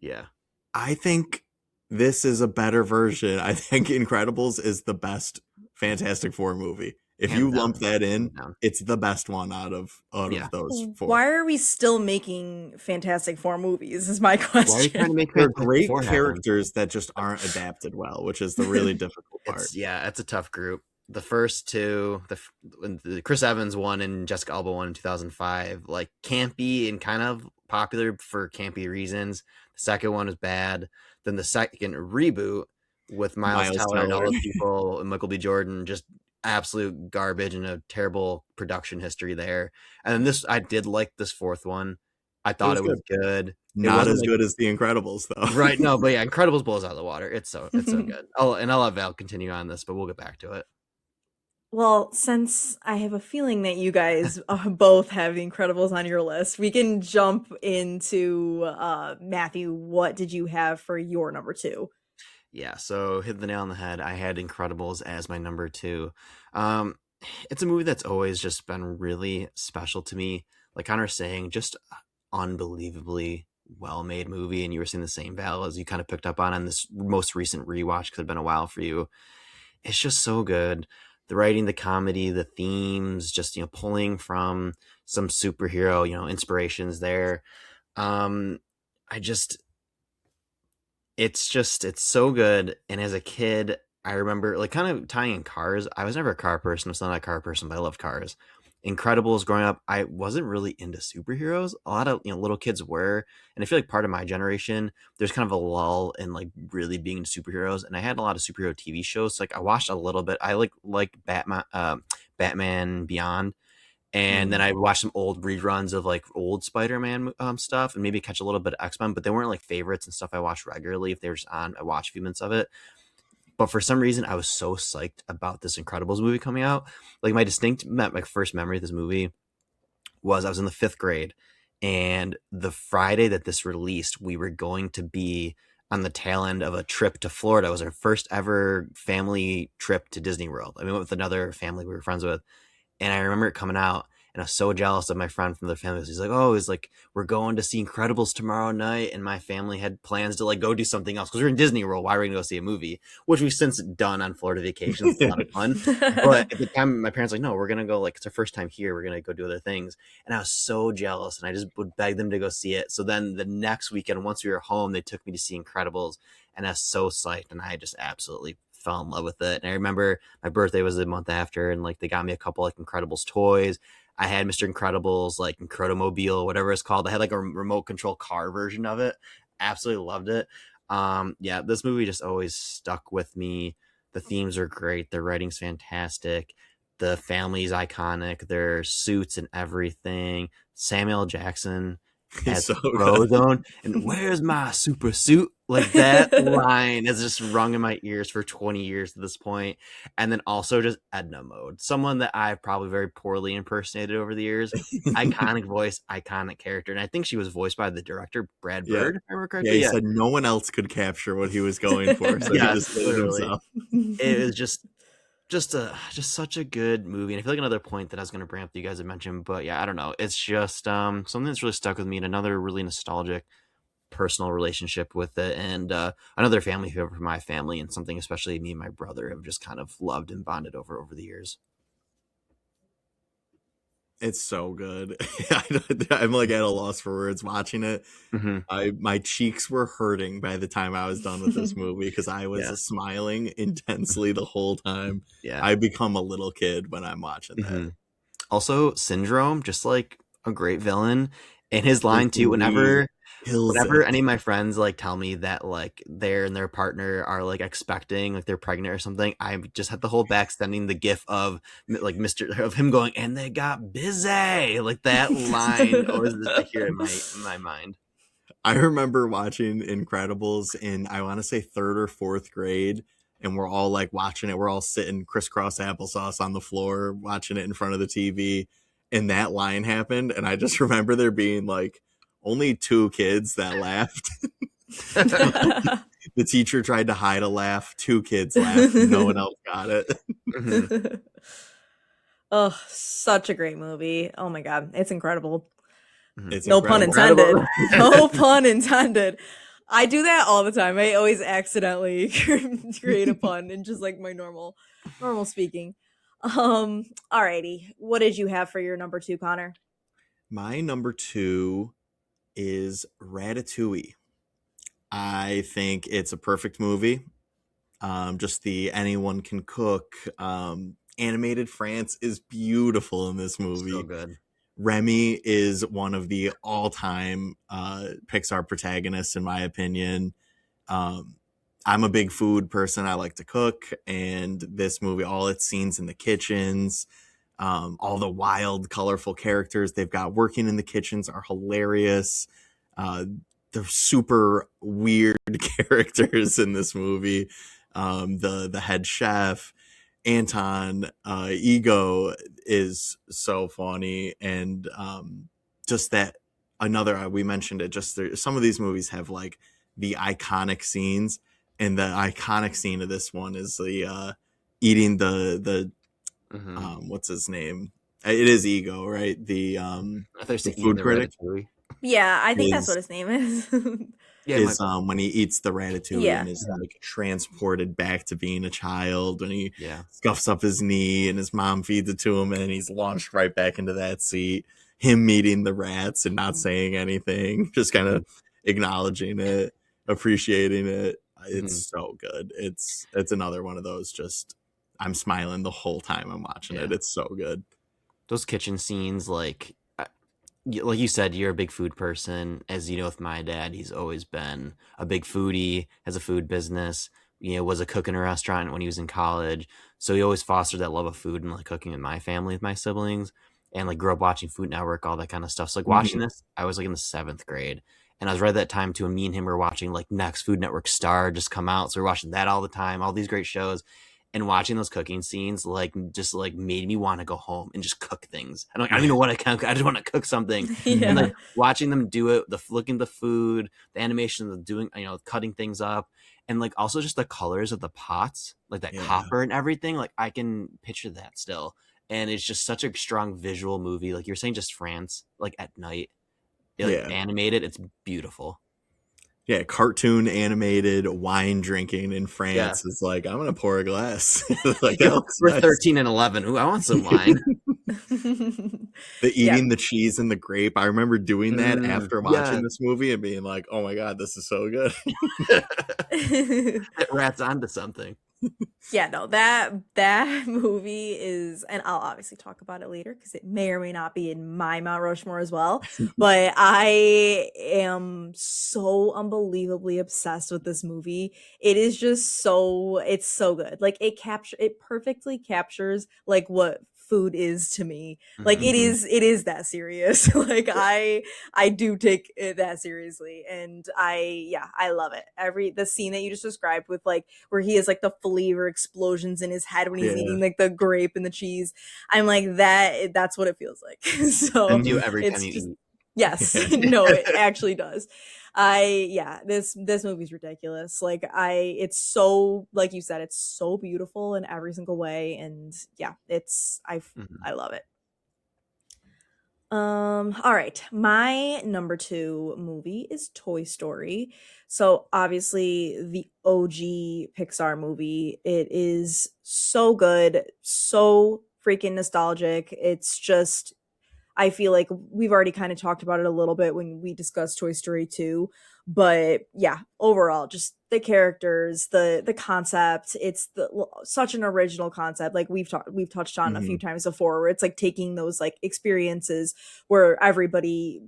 Yeah. I think this is a better version. I think Incredibles is the best Fantastic Four movie. If Hands you down. lump that in, Hands down. it's the best one out of Yeah. those four. Why are we still making Fantastic Four movies? Is my Why are you trying to question. make They're Fantastic great Four happen? characters that just aren't adapted well, which is the really difficult part. It's yeah, it's a tough group. the first two, the Chris Evans one and Jessica Alba one in 2005, like campy and kind of popular for campy reasons. The second one was bad. Then the second reboot with Miles Miles Teller and all Teller. those people and Michael B. Jordan, just absolute garbage and a terrible production history there. And then I did like this fourth one. I It thought was it good. was good. It Not wasn't as like good as The Incredibles, though. right, no, but yeah, Incredibles blows out of the water. It's so good. I'll let Val continue on this, but we'll get back to it. Well, since I have a feeling that you guys both have The Incredibles on your list, we can jump into Matthew. What did you have for your number two? Yeah, so hit the nail on the head. I had Incredibles as my number two. Um, it's a movie that's always just been really special to me. Like Connor was saying, just unbelievably well made movie. And you were saying the same, Val, as you kind of picked up on this most recent rewatch because it's been a while for you. It's just so good. The writing, the comedy, the themes, just pulling from some superhero, inspirations there. Um, I just it's so good. And as a kid, I remember like kind of tying in cars. I was never a car person. I'm still not a car person, but I love cars. Incredibles growing up, I wasn't really into superheroes. A lot of little kids were, and I feel like part of my generation, there's kind of a lull in like really being into superheroes. And I had a lot of superhero TV shows. So, like I watched a little bit. I like Batman Beyond, and then Mhm. I watched some old reruns of like old Spider-Man stuff, and maybe catch a little bit of X-Men, but they weren't like favorites and stuff I watched regularly. If they were just on, I watched a few minutes of it. But for some reason, I was so psyched about this Incredibles movie coming out. Like my first memory of this movie was I was in the fifth grade, and the Friday that this released, we were going to be on the tail end of a trip to Florida. It was our first ever family trip to Disney World. I mean, we went with another family we were friends with, and I remember it coming out, and I was so jealous of my friend from the family. He's like, "Oh, he's like, we're going to see Incredibles tomorrow night," and my family had plans to like go do something else because we are in Disney World. Why were we gonna go see a movie? Which we've since done on Florida vacations. It's a lot of fun. But at the time, my parents were like, "No, we're gonna go. Like, it's our first time here. We're gonna go do other things." And I was so jealous, and I just would beg them to go see it. So then the next weekend, once we were home, they took me to see Incredibles, and I was so psyched, and I just absolutely fell in love with it. And I remember my birthday was a month after, and like they got me a couple like Incredibles toys. I had Mr. Incredible's like Incredimobile, whatever it's called. I had like a remote control car version of it. Absolutely loved it. Yeah, this movie just always stuck with me. The themes are great. The writing's fantastic. The family's iconic. Their suits and everything. Samuel L. Jackson He's as so good. Frozone, and where's my super suit? Like that line has just rung in my ears for 20 years at this point. And then also just Edna Mode, someone that I've probably very poorly impersonated over the years. Iconic voice, iconic character. And I think she was voiced by the director, Brad Yeah. Bird, if I remember Yeah, correctly. he Yeah. said no one else could capture what he was going for, so he Yes, just did it literally. himself. It was just such a good movie. And I feel like another point that I was going to bring up that you guys had mentioned, but yeah, I don't know. It's just something that's really stuck with me, and another really nostalgic personal relationship with it, and another family figure for my family, and something especially me and my brother have just kind of loved and bonded over the years. It's so good. I'm like at a loss for words watching it. Mm-hmm. My cheeks were hurting by the time I was done with this movie because I was Yeah, smiling intensely the whole time. yeah. I become a little kid when I'm watching that. Mm-hmm. Also, Syndrome, just like a great villain, and his His line too. movie Whenever kills whenever it. any of my friends like tell me that like they're and their partner are like expecting like they're pregnant or something, I just had the whole back sending the gif of like Mr. of him going, and they got busy, like that line always just I hear in my mind. I remember watching Incredibles in, I want to say, third or fourth grade, and we're all like watching it. We're all sitting crisscross applesauce on the floor watching it in front of the TV, and that line happened. And I just remember there being like only two kids that laughed. The teacher tried to hide a laugh. Two kids laughed. No one else got it. Hmm. Oh, such a great movie. Oh my god, it's incredible. Hmm. It's No pun incredible. intended. Incredible. No pun intended. I do that all the time. I always accidentally create a pun in just like my normal speaking. Alrighty. What did you have for your number two, Connor? My number two is Ratatouille. I think it's a perfect movie. Just the anyone can cook, animated France is beautiful in this So movie. good. Remy is one of the all-time Pixar protagonists, in my opinion. Um, I'm a big food person. I like to cook, and this movie, all its scenes in the kitchens, all the wild, colorful characters they've got working in the kitchens are hilarious. Uh, they're super weird characters in this movie. The head chef, Anton, Ego is so funny, and just that another we mentioned it. Just there, some of these movies have like the iconic scenes, and the iconic scene of this one is the eating the Mm-hmm. what's his name? It is Ego, right? I thought you were The saying eating food the critic ratatouille. Yeah, I think that's what is his name is. Yeah, is when he eats the ratatouille Yeah. and is like transported back to being a child, when he yeah. scuffs up his knee and his mom feeds it to him and he's launched right back into that seat. Him meeting the rats and not saying anything, just kind of acknowledging it, appreciating it. Mm-hmm. It's so good. It's another one of those, just I'm smiling the whole time I'm watching Yeah. it. It's so good. Those kitchen scenes, like you said, you're a big food person. As you know, with my dad, he's always been a big foodie, has a food business, was a cook in a restaurant when he was in college. So he always fostered that love of food and like cooking with my family, with my siblings, and like grew up watching Food Network, all that kind of stuff. So like watching Mhm. this, I was like in the 7th grade. And I was right at that time too, and me and him were watching like next Food Network Star just come out. So we're watching that all the time, all these great shows, and watching those cooking scenes like just like made me want to go home and just cook things. I'm like, I don't even know what I can cook. I just want to cook something. And Yeah. like watching them do it, the looking the food, the animation of doing, cutting things up, and like also just the colors of the pots, like that Yeah. copper and everything. Like I can picture that still. And it's just such a strong visual movie. Like you're saying, just France, like at night, like Yeah. animated. It's beautiful. Yeah, cartoon animated wine drinking in Yeah. France is like, I'm gonna pour a glass. Like that Yo, looks we're nice. 13 and 11. Ooh, I want some wine. The Yeah. eating the cheese and the grape. I remember doing that after Yeah. watching this movie and being like, oh my god, this is so good. It rats onto something. Yeah, no, that movie is, and I'll obviously talk about it later because it may or may not be in my Mount Rushmore as well. But I am so unbelievably obsessed with this movie. It is just it's so good. Like it perfectly captures like what food is to me. Like Mhm. Mhm. it is that serious. Like I do take it that seriously, and I love it. The scene that you just described with like where he has like the flavor explosions in his head when he's Yeah. eating like the grape and the cheese. I'm like that's what it feels like. So That's you Mhm. every time it's you just eat. yes. Yeah. No, it actually does. This movie's ridiculous. Like it's so, like you said, it's so beautiful in every single way, and yeah, Mhm. I love it. All right. My number 2 movie is Toy Story. So obviously the OG Pixar movie. It is so good, so freaking nostalgic. It's just I feel like we've already kind of talked about it a little bit when we discussed Toy Story 2, but yeah, overall just the characters, the concept, it's such an original concept like we've touched on a few Mhm. times before where it's like taking those like experiences where everybody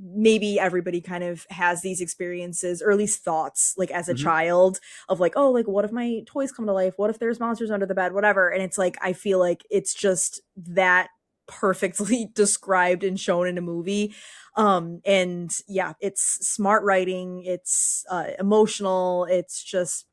kind of has these experiences or at least thoughts like as a Mhm. child of like, oh, like what if my toys come to life? What if there's monsters under the bed? Whatever. And it's like I feel like it's just that perfectly described and shown in a movie. And yeah, it's smart writing, it's emotional, it's just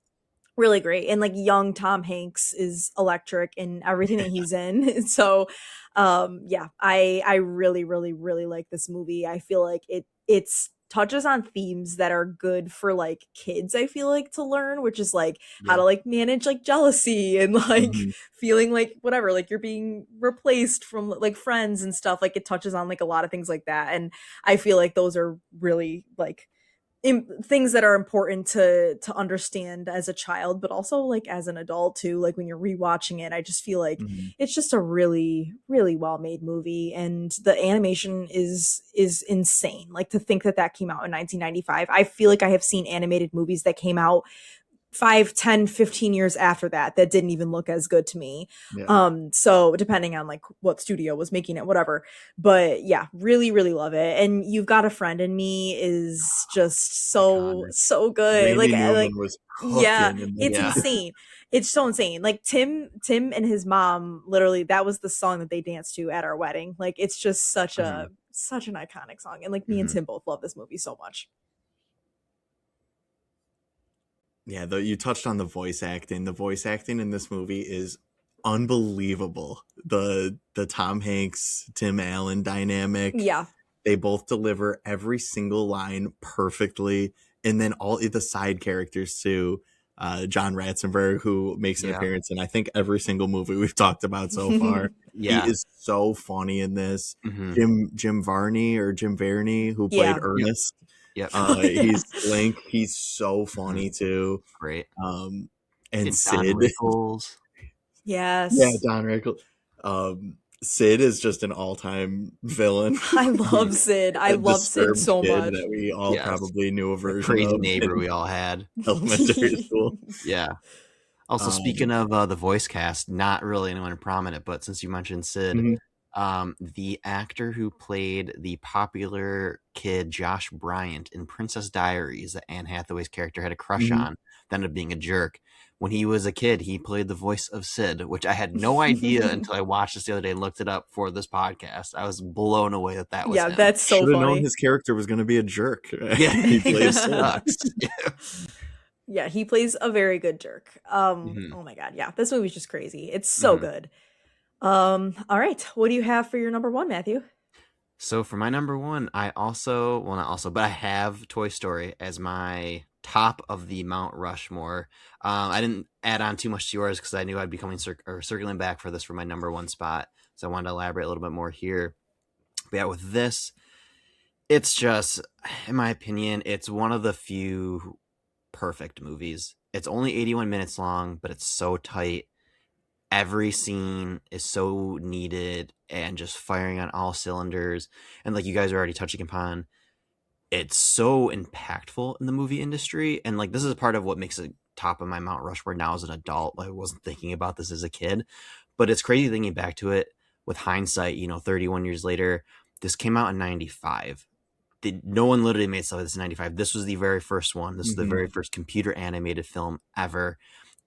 really great. And like young Tom Hanks is electric in everything that he's in. So yeah, I really really like this movie. I feel like it's touches on themes that are good for like kids, I feel like, to learn, which is like how Yeah. to like manage like jealousy and like Mhm. feeling like whatever, like you're being replaced from like friends and stuff. Like it touches on like a lot of things like that, and I feel like those are really like things that are important to understand as a child, but also like as an adult too. Like when you're rewatching it, I just feel like Mhm. it's just a really really well made movie, and the animation is insane. Like to think that that came out in 1995. I feel like I have seen animated movies that came out 5, 10, 15 years after that didn't even look as good to me. Yeah. So depending on like what studio was making it, whatever. But yeah, really, really love it. And You've Got a Friend in Me is just so, Iconic. so good. Randy Like Newman was yeah, cooking in this it's Yeah. movie. insane. It's so insane. Like Tim and his mom, literally, that was the song that they danced to at our wedding. Like it's just such an iconic song. And like me and Tim both love this movie so much. Yeah, though you touched on the voice acting. The voice acting in this movie is unbelievable. The Tom Hanks, Tim Allen dynamic. Yeah. They both deliver every single line perfectly. And then all the side characters too. John Ratzenberg, who makes an Yeah. appearance in I think every single movie we've talked about so far. Yeah. He is so funny in this. Mhm. Jim Varney or Jim Varney, who played Yeah. Ernest. Yep. He's Link. He's so funny too. Great. And And Don Sid. Rickles. Yeah, Yes. Don Rickles. Sid is just an all-time villain. I love Sid. I A love Sid disturbed so kid much. that we all Yes. probably knew a The version crazy of neighbor in we all had. elementary school. Yeah. Also, speaking of the voice cast, not really anyone prominent, but since you mentioned Sid, Mhm. the actor who played the popular kid Josh Bryant in Princess Diaries that Anne Hathaway's character had a crush Mhm. on, that ended up being a jerk. When he was a kid, he played the voice of Sid, which I had no idea until I watched this the other day and looked it up for this podcast. I was blown away that was Yeah, him. that's so Should have known funny. his character was going to be a jerk. Yeah, He it plays Sid. sucks. Yeah, he plays a very good jerk. Mhm. Oh my god, yeah. This movie's just crazy. It's so Mhm. good. All right. What do you have for your number one, Matthew? So for my number one, I also, well, not also, but I have Toy Story as my top of the Mount Rushmore. I didn't add on too much to yours because I knew I'd be coming circling back for this for my number one spot. So I wanted to elaborate a little bit more here. But yeah, with this, it's just, in my opinion, it's one of the few perfect movies. It's only 81 minutes long, but it's so tight. Every scene is so needed and just firing on all cylinders. And like you guys are already touching upon, it's so impactful in the movie industry. And like this is part of what makes it top of my Mount Rushmore now as an adult. I wasn't thinking about this as a kid, but it's crazy thinking back to it with hindsight, 31 years later. This came out in 95. No one literally made stuff like this in 95. This was the very first one. This is the very first computer animated film ever.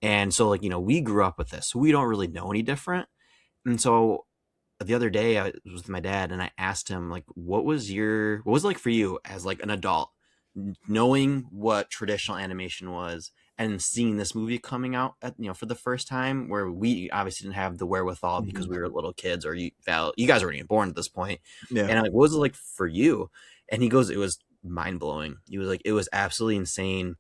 And so, like, we grew up with this. So we don't really know any different. And so the other day I was with my dad and I asked him, like, what was it like for you as like an adult, knowing what traditional animation was and seeing this movie coming out for the first time, where we obviously didn't have the wherewithal because we were little kids, or you guys weren't even born at this point. Yeah. And I'm like, what was it like for you? And he goes, it was mind blowing. He was like, it was absolutely insane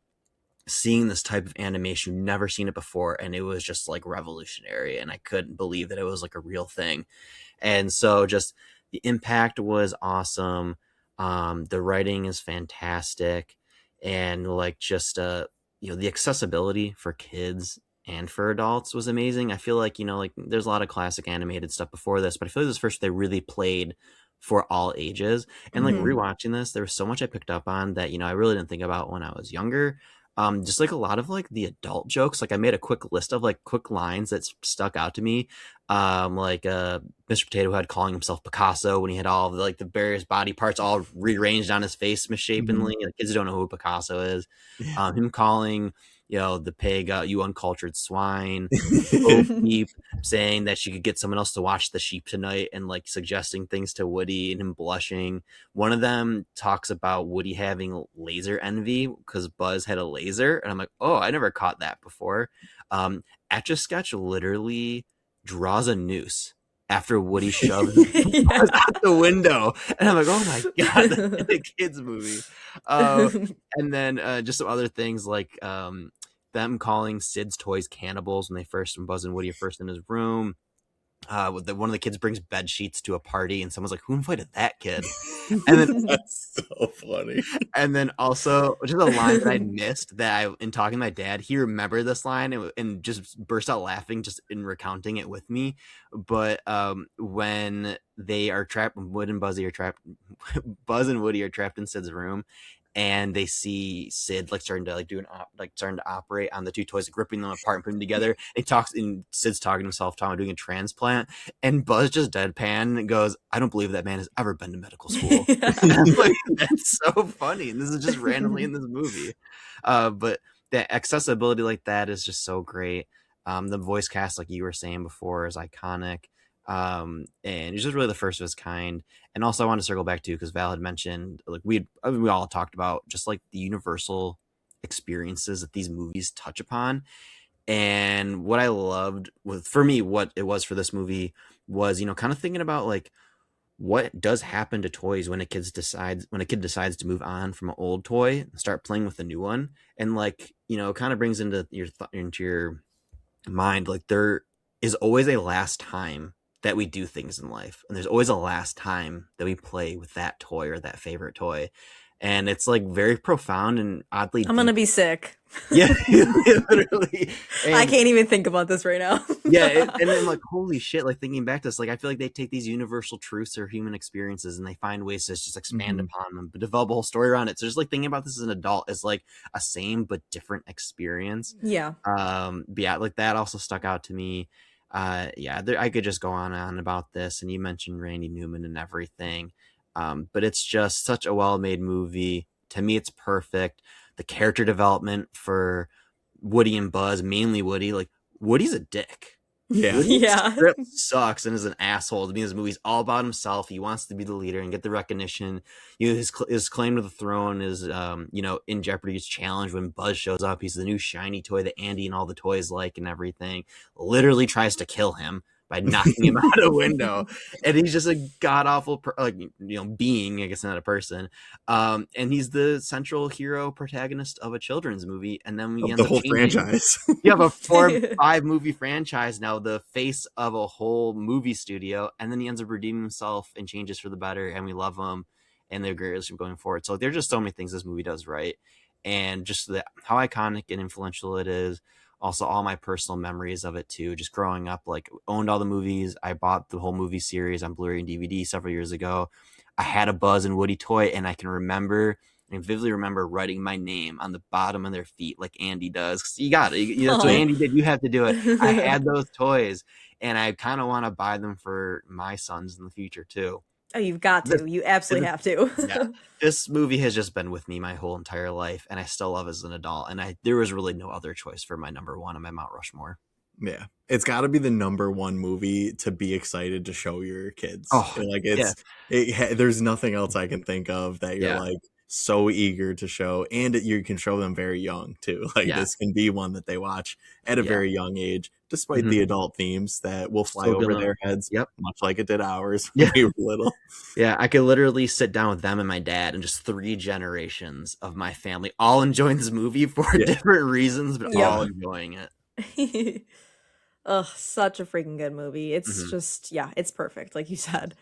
seeing this type of animation. Never seen it before, and it was just like revolutionary, and I couldn't believe that it was like a real thing. And so just the impact was awesome. The writing is fantastic, and like just the accessibility for kids and for adults was amazing. I feel like like there's a lot of classic animated stuff before this, but I feel like this first they really played for all ages. And like rewatching this, there was so much I picked up on that I really didn't think about when I was younger. Just like a lot of like the adult jokes. Like I made a quick list of like quick lines that stuck out to me. Like Mr. Potato Head calling himself Picasso when he had all of like the various body parts all rearranged on his face misshapenly. Like, kids don't know who Picasso is. Yeah. Him calling the pig, you uncultured swine. Bo Peep saying that she could get someone else to watch the sheep tonight, and like suggesting things to Woody and him blushing. One of them talks about Woody having laser envy because Buzz had a laser, and I'm like, oh, I never caught that before. Etch a Sketch literally draws a noose after Woody shoves Buzz out the window, and I'm like, oh my god, that's a kids movie. And then just some other things like them calling Sid's toys cannibals when Buzz and Woody are first in his room. One of the kids brings bed sheets to a party, and someone's like, "Who invited that kid?" And then That's so funny. and then also, which is a line that I missed, that in talking to my dad, he remembered this line and just burst out laughing just in recounting it with me. But when they are trapped, Buzz and Woody are trapped in Sid's room, and they see Sid like starting to like starting to operate on the two toys, like ripping them apart and putting them together. And he talks, and Sid's talking to himself, talking about doing a transplant, and Buzz just deadpan and goes, "I don't believe that man has ever been to medical school." And I'm like, that's so funny, and this is just randomly in this movie. But the accessibility like that is just so great. The voice cast, like you were saying before, is iconic. And he's just really the first of his kind. And also, I want to circle back to, because Val had mentioned, like we all talked about just like the universal experiences that these movies touch upon. And what I loved with, for me, what it was for this movie was, kind of thinking about like what does happen to toys when a kid decides to move on from an old toy and start playing with a new one. And like, it kind of brings into your mind, like there is always a last time that we do things in life, and there's always a last time that we play with that toy or that favorite toy. And it's like very profound and oddly I'm gonna be sick. Yeah, literally. I can't even think about this right now. Yeah, and then like, holy shit, like thinking back to this, like I feel like they take these universal truths or human experiences and they find ways to just expand upon them, but develop a whole story around it. So just like thinking about this as an adult is like a same but different experience. Yeah. But yeah, like that also stuck out to me. I could just go on and on about this, and you mentioned Randy Newman and everything. But it's just such a well-made movie. To me, it's perfect. The character development for Woody and Buzz, mainly Woody, like Woody's a dick. Yeah. Woody Yeah. sucks and is an asshole. To me, this movie's all about himself. He wants to be the leader and get the recognition. His claim to the throne is, in jeopardy. He's challenged when Buzz shows up. He's the new shiny toy that Andy and all the toys like and everything. Literally tries to kill him by knocking him out a window. And he's just a god-awful being, I guess not a person. And he's the central hero protagonist of a children's movie, and then we end the up whole changing. franchise. You have a 4-5 movie franchise now, the face of a whole movie studio, and then he ends up redeeming himself and changes for the better, and we love him, and they're great relationship going forward. So there's just so many things this movie does right, and just how iconic and influential it is. Also, all my personal memories of it too. Just growing up, like owned all the movies. I bought the whole movie series on Blu-ray and DVD several years ago. I had a Buzz and Woody toy, and I vividly remember writing my name on the bottom of their feet like Andy does. 'Cause you got it. That's what Andy did. You have to do it. I had those toys, and I kind of want to buy them for my sons in the future too. Oh, you've got to. You absolutely have to. Yeah. This movie has just been with me my whole entire life, and I still love it as an adult. And there was really no other choice for my number one on my Mount Rushmore. Yeah, it's got to be the number one movie to be excited to show your kids. Oh, like there's nothing else I can think of that you're like so eager to show, and you can show them very young too. Like this can be one that they watch at a very young age, despite the adult themes that will fly over their heads, much like it did ours when we were little. Yeah, I could literally sit down with them and my dad and just 3 generations of my family all enjoying this movie for different reasons, but all enjoying it. Oh, such a freaking good movie. It's just, it's perfect, like you said.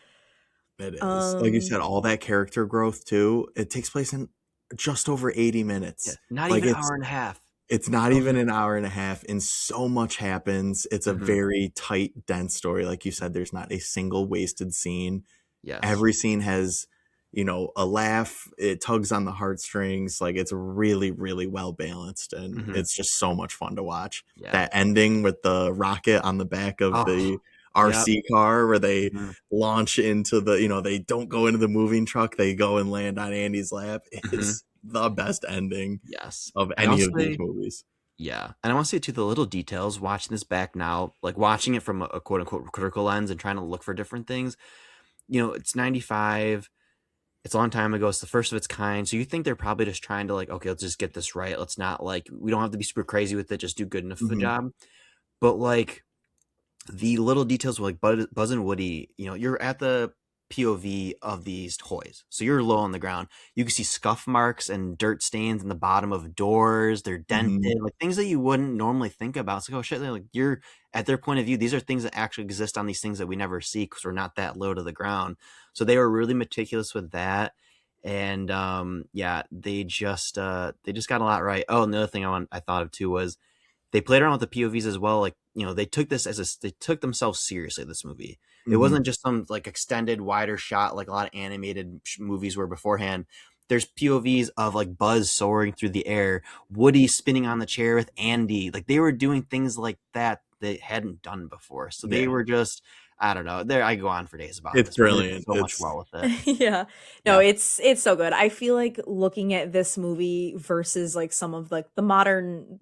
It is. Like you said, all that character growth too. It takes place in just over 80 minutes. Yeah, not even an hour and a half. It's not even an hour and a half, and so much happens. It's a very tight, dense story. Like you said, there's not a single wasted scene. Yes. Every scene has, a laugh. It tugs on the heartstrings. Like it's really, really well balanced, and it's just so much fun to watch. Yeah. That ending with the rocket on the back of the RC car where they launch into the, they don't go into the moving truck. They go and land on Andy's lap. It's the best ending of any of these movies. Yeah. And I want to say too, the little details, watching this back now, like watching it from a quote unquote critical lens and trying to look for different things. It's 95. It's a long time ago. It's the first of its kind. So you think they're probably just trying to like, okay, let's just get this right. Let's not we don't have to be super crazy with it. Just do good enough of a job. But like the little details were like Buzz and Woody, you're at the POV of these toys. So you're low on the ground. You can see scuff marks and dirt stains in the bottom of doors. They're dented, like things that you wouldn't normally think about. It's like, oh shit, like you're at their point of view. These are things that actually exist on these things that we never see because we're not that low to the ground. So they were really meticulous with that. And they just got a lot right. Oh, and the other thing I thought of too was they played around with the POVs as well. Like, they took this they took themselves seriously, this movie. It wasn't just some like extended wider shot like a lot of animated movies were beforehand. there's POVs of like Buzz soaring through the air, Woody spinning on the chair with Andy. Like they were doing things like that they hadn't done before. So they Yeah, were just, I don't know. There, I go on for days about it's this, but they did brilliant. so much It's well with it. Yeah. No, Yeah. it's so good. I feel like looking at this movie versus like some of like the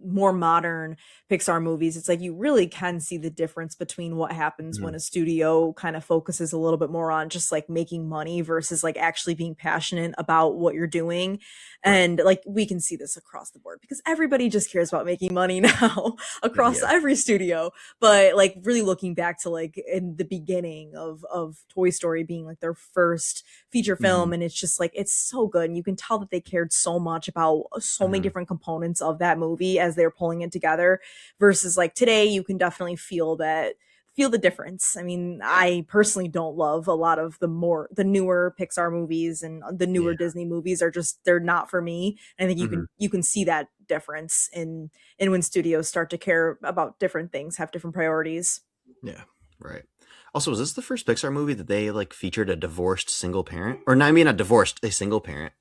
more modern Pixar movies, it's like you really can see the difference between what happens when Mhm. a studio kind of focuses a little bit more on just like making money versus like actually being passionate about what you're doing. Right. And like we can see this across the board because everybody just cares about making money now across yeah. every studio. But like really looking back to like in the beginning of Toy Story being like their first feature Mhm. film, and it's just like it's so good, and you can tell that they cared so much about so many Mhm. different components of that movie as they're pulling it together versus like today you can definitely feel the difference. I mean, I personally don't love a lot of the newer Pixar movies, and the newer Yeah. Disney movies are just they're not for me. I think Mhm. you can see that difference in when studios start to care about different things, have different priorities. Yeah. Right. Also, was this the first Pixar movie that they like featured a divorced single parent? Or not, I mean, not divorced, a single parent.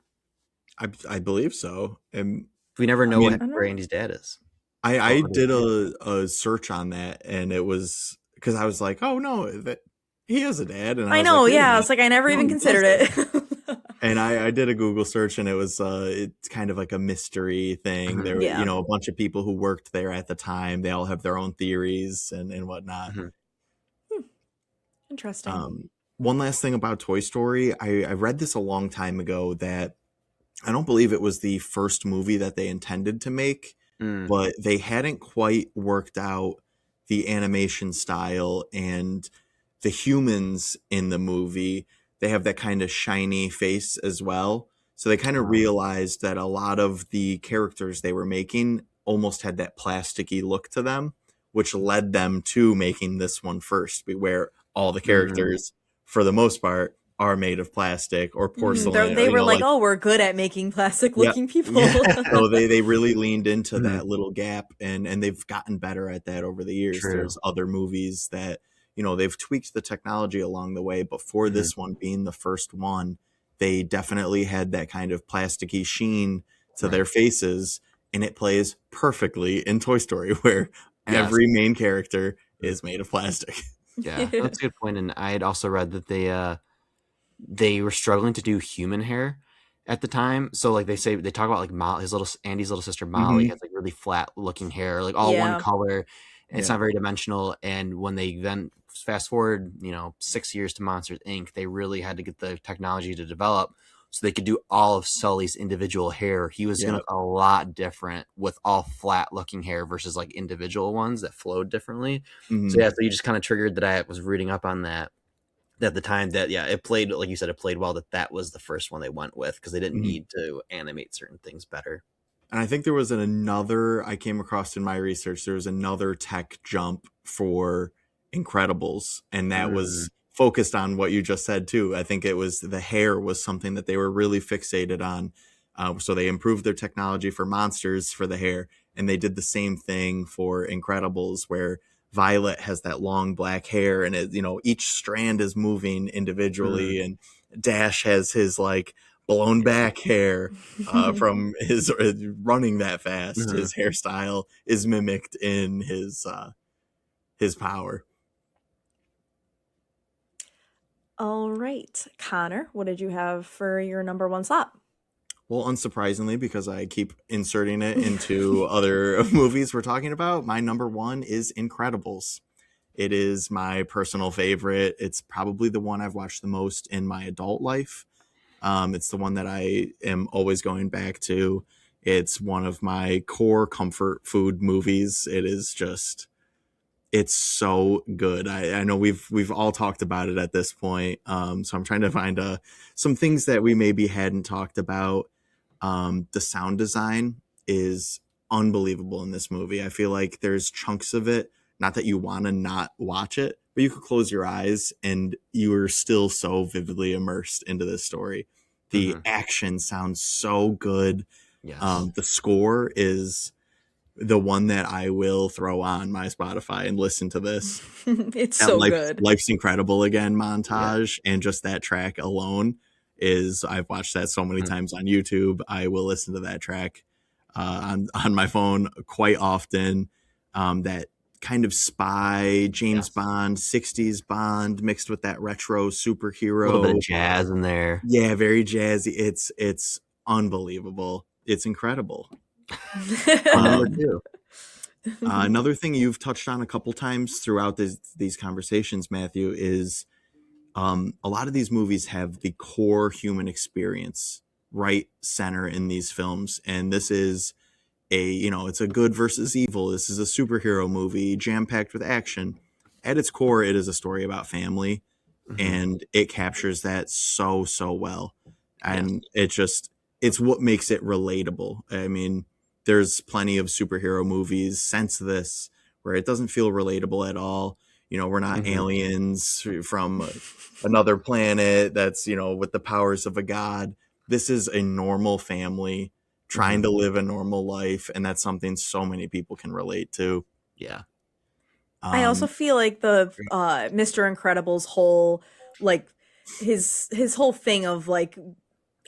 I believe so. And We never I know mean, where Andy's dad is. I Or other did kids. a search on that, and it was because I was like, oh no, that he has a dad, and I I was like, know, wait a yeah. minute, It's like I never no, even he considered doesn't. it. And I did a Google search, and it was it's kind of like a mystery thing. Mhm. There, you Yeah. know, a bunch of people who worked there at the time. They all have their own theories and whatnot. Mhm. Hmm, interesting. Um, One last thing about Toy Story, I read this a long time ago that I don't believe it was the first movie that they intended to make, Mm. but they hadn't quite worked out the animation style and the humans in the movie. They have that kind of shiny face as well. So they kind of Um, realized that a lot of the characters they were making almost had that plasticky look to them, which led them to making this one first, where all the mm. characters, for the most part, are made of plastic or porcelain or, They you were know, like, like, "Oh, we're good at making plastic yeah, looking Yeah. people." so they really leaned into Mhm. that little gap, and they've gotten better at that over the years. True. There's other movies that, you know, they've tweaked the technology along the way, but for Mhm. this one being the first one, they definitely had that kind of plasticky sheen to Right. their faces, and it plays perfectly in Toy Story where Yes. every main character Mhm. is made of plastic. Yeah, that's a good point. And I had also read that they were struggling to do human hair at the time. So like they talk about like Andy's little sister Molly Hmm. has like really flat looking hair, like all one Yeah. color. And it's Yeah. not very dimensional. And when they then fast forward, 6 years to Monsters Inc., they really had to get the technology to develop so they could do all of Sully's individual hair. He was gonna Yeah. look a lot different with all flat looking hair versus like individual ones that flowed differently. So Hmm. yeah, so you just kind of triggered that I was reading up on that at the time that yeah it played like you said it played well that was the first one they went with because they didn't Hmm. need to animate certain things better. And I think there was another I came across in my research. There was another tech jump for Incredibles, and that Mm, was focused on what you just said too. I think it was the hair was something that they were really fixated on. So they improved their technology for monsters for the hair, and they did the same thing for Incredibles, where Violet has that long black hair, and it, you know, each strand is moving mm, individually, and Dash has his like blown yeah. back hair from his running that fast. Mhm. His hairstyle is mimicked in his power. All right, Connor, what did you have for your number one slot? Well, unsurprisingly, because I keep inserting it into other movies we're talking about, my number one is Incredibles. It is my personal favorite. It's probably the one I've watched the most in my adult life. It's the one that I am always going back to. It's one of my core comfort food movies. It is just it's so good. I know we've all talked about it at this point. So I'm trying to find some things that we maybe hadn't talked about. The sound design is unbelievable in this movie. I feel like there's chunks of it, not that you want to not watch it, but you could close your eyes and you are still so vividly immersed into this story. The Mhm. action sounds so good. Yes. The score is the one that I will throw on my Spotify and listen to this. It's That so good. Life's Incredible Again Yeah. montage and just that track alone is I've watched that so many times on YouTube. I will listen to that track on my phone quite often. That kind of spy James Bond 60s Bond mixed with that retro superhero, a little bit of jazz in there. Yeah, very jazzy. It's unbelievable. It's incredible. Number two. Another thing you've touched on a couple times throughout these conversations, Matthew, is a lot of these movies have the core human experience right center in these films, and this is it's a good versus evil. This is a superhero movie jam-packed with action. At its core, it is a story about family, and it captures that so well. And it's what makes it relatable. I mean, there's plenty of superhero movies since this where it doesn't feel relatable at all. We're not aliens from another planet that's, with the powers of a god. This is a normal family trying to live a normal life, and that's something so many people can relate to. Yeah. I also feel like the Mr. Incredible's whole, like, his whole thing of, like,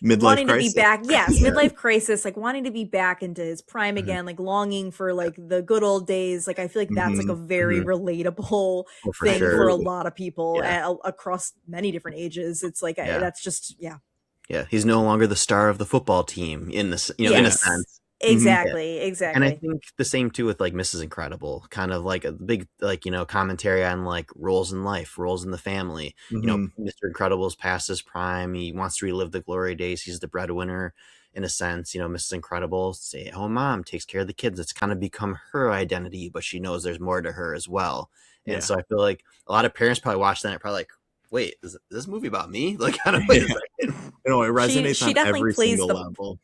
midlife wanting crisis. To be back. Yes, midlife crisis, like wanting to be back into his prime again, like longing for like the good old days. Like I feel like that's like a very relatable thing for a lot of people across many different ages. It's like that's just Yeah, he's no longer the star of the football team in this, in a sense. Exactly. And I think the same too with like Mrs. Incredible, kind of like a big like commentary on like roles in life, roles in the family. Mr. Incredible's past his prime. He wants to relive the glory days. He's the breadwinner in a sense. Mrs. Incredible, stay-at-home mom, takes care of the kids. It's kind of become her identity, but she knows there's more to her as well. And so I feel like a lot of parents probably watch that and are probably like, wait, is this movie about me? Like, kind of wait a second. It resonates on every single level.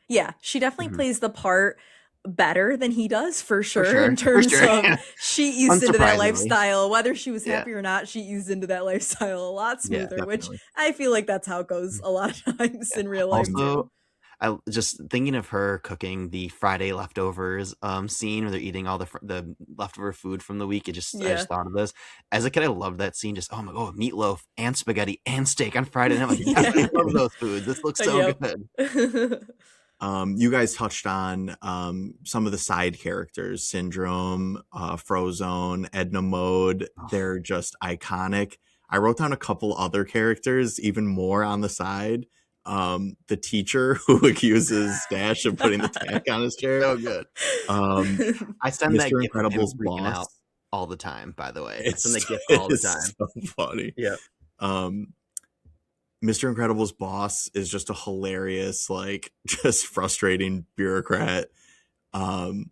Yeah, she definitely plays the part better than he does, for sure. In terms of she eased into that lifestyle, whether she was happy or not, she eased into that lifestyle a lot smoother, which I feel like that's how it goes a lot of times in real life too. I just thinking of her cooking the Friday leftovers scene where they're eating all the leftover food from the week. I just thought of this as a kid. I loved that scene. Just oh my god, meatloaf and spaghetti and steak on Friday. And I'm like, I love those foods. This looks so good. You guys touched on some of the side characters, Syndrome, Frozone, Edna Mode. They're just iconic. I wrote down a couple other characters, even more on the side. The teacher who accuses Dash of putting the tack on his chair. So good. I send that gift Incredible's boss out all the time, by the way. I send that gift all the time. So funny. Yeah. Mr. Incredible's boss is just a hilarious, like, just frustrating bureaucrat. And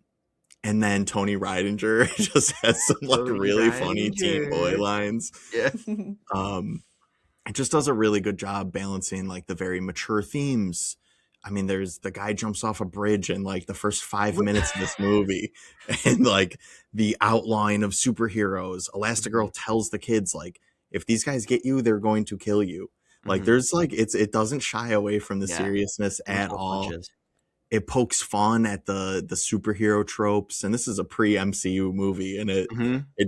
then Tony Ridinger just has some like really funny teen boy lines. Yeah. It just does a really good job balancing like the very mature themes. I mean, there's the guy jumps off a bridge in like the first 5 minutes of this movie, and like the outline of superheroes. Elastigirl tells the kids like, if these guys get you, they're going to kill you. Like there's like it doesn't shy away from the seriousness at all. Punches. It pokes fun at the superhero tropes, and this is a pre-MCU movie, and it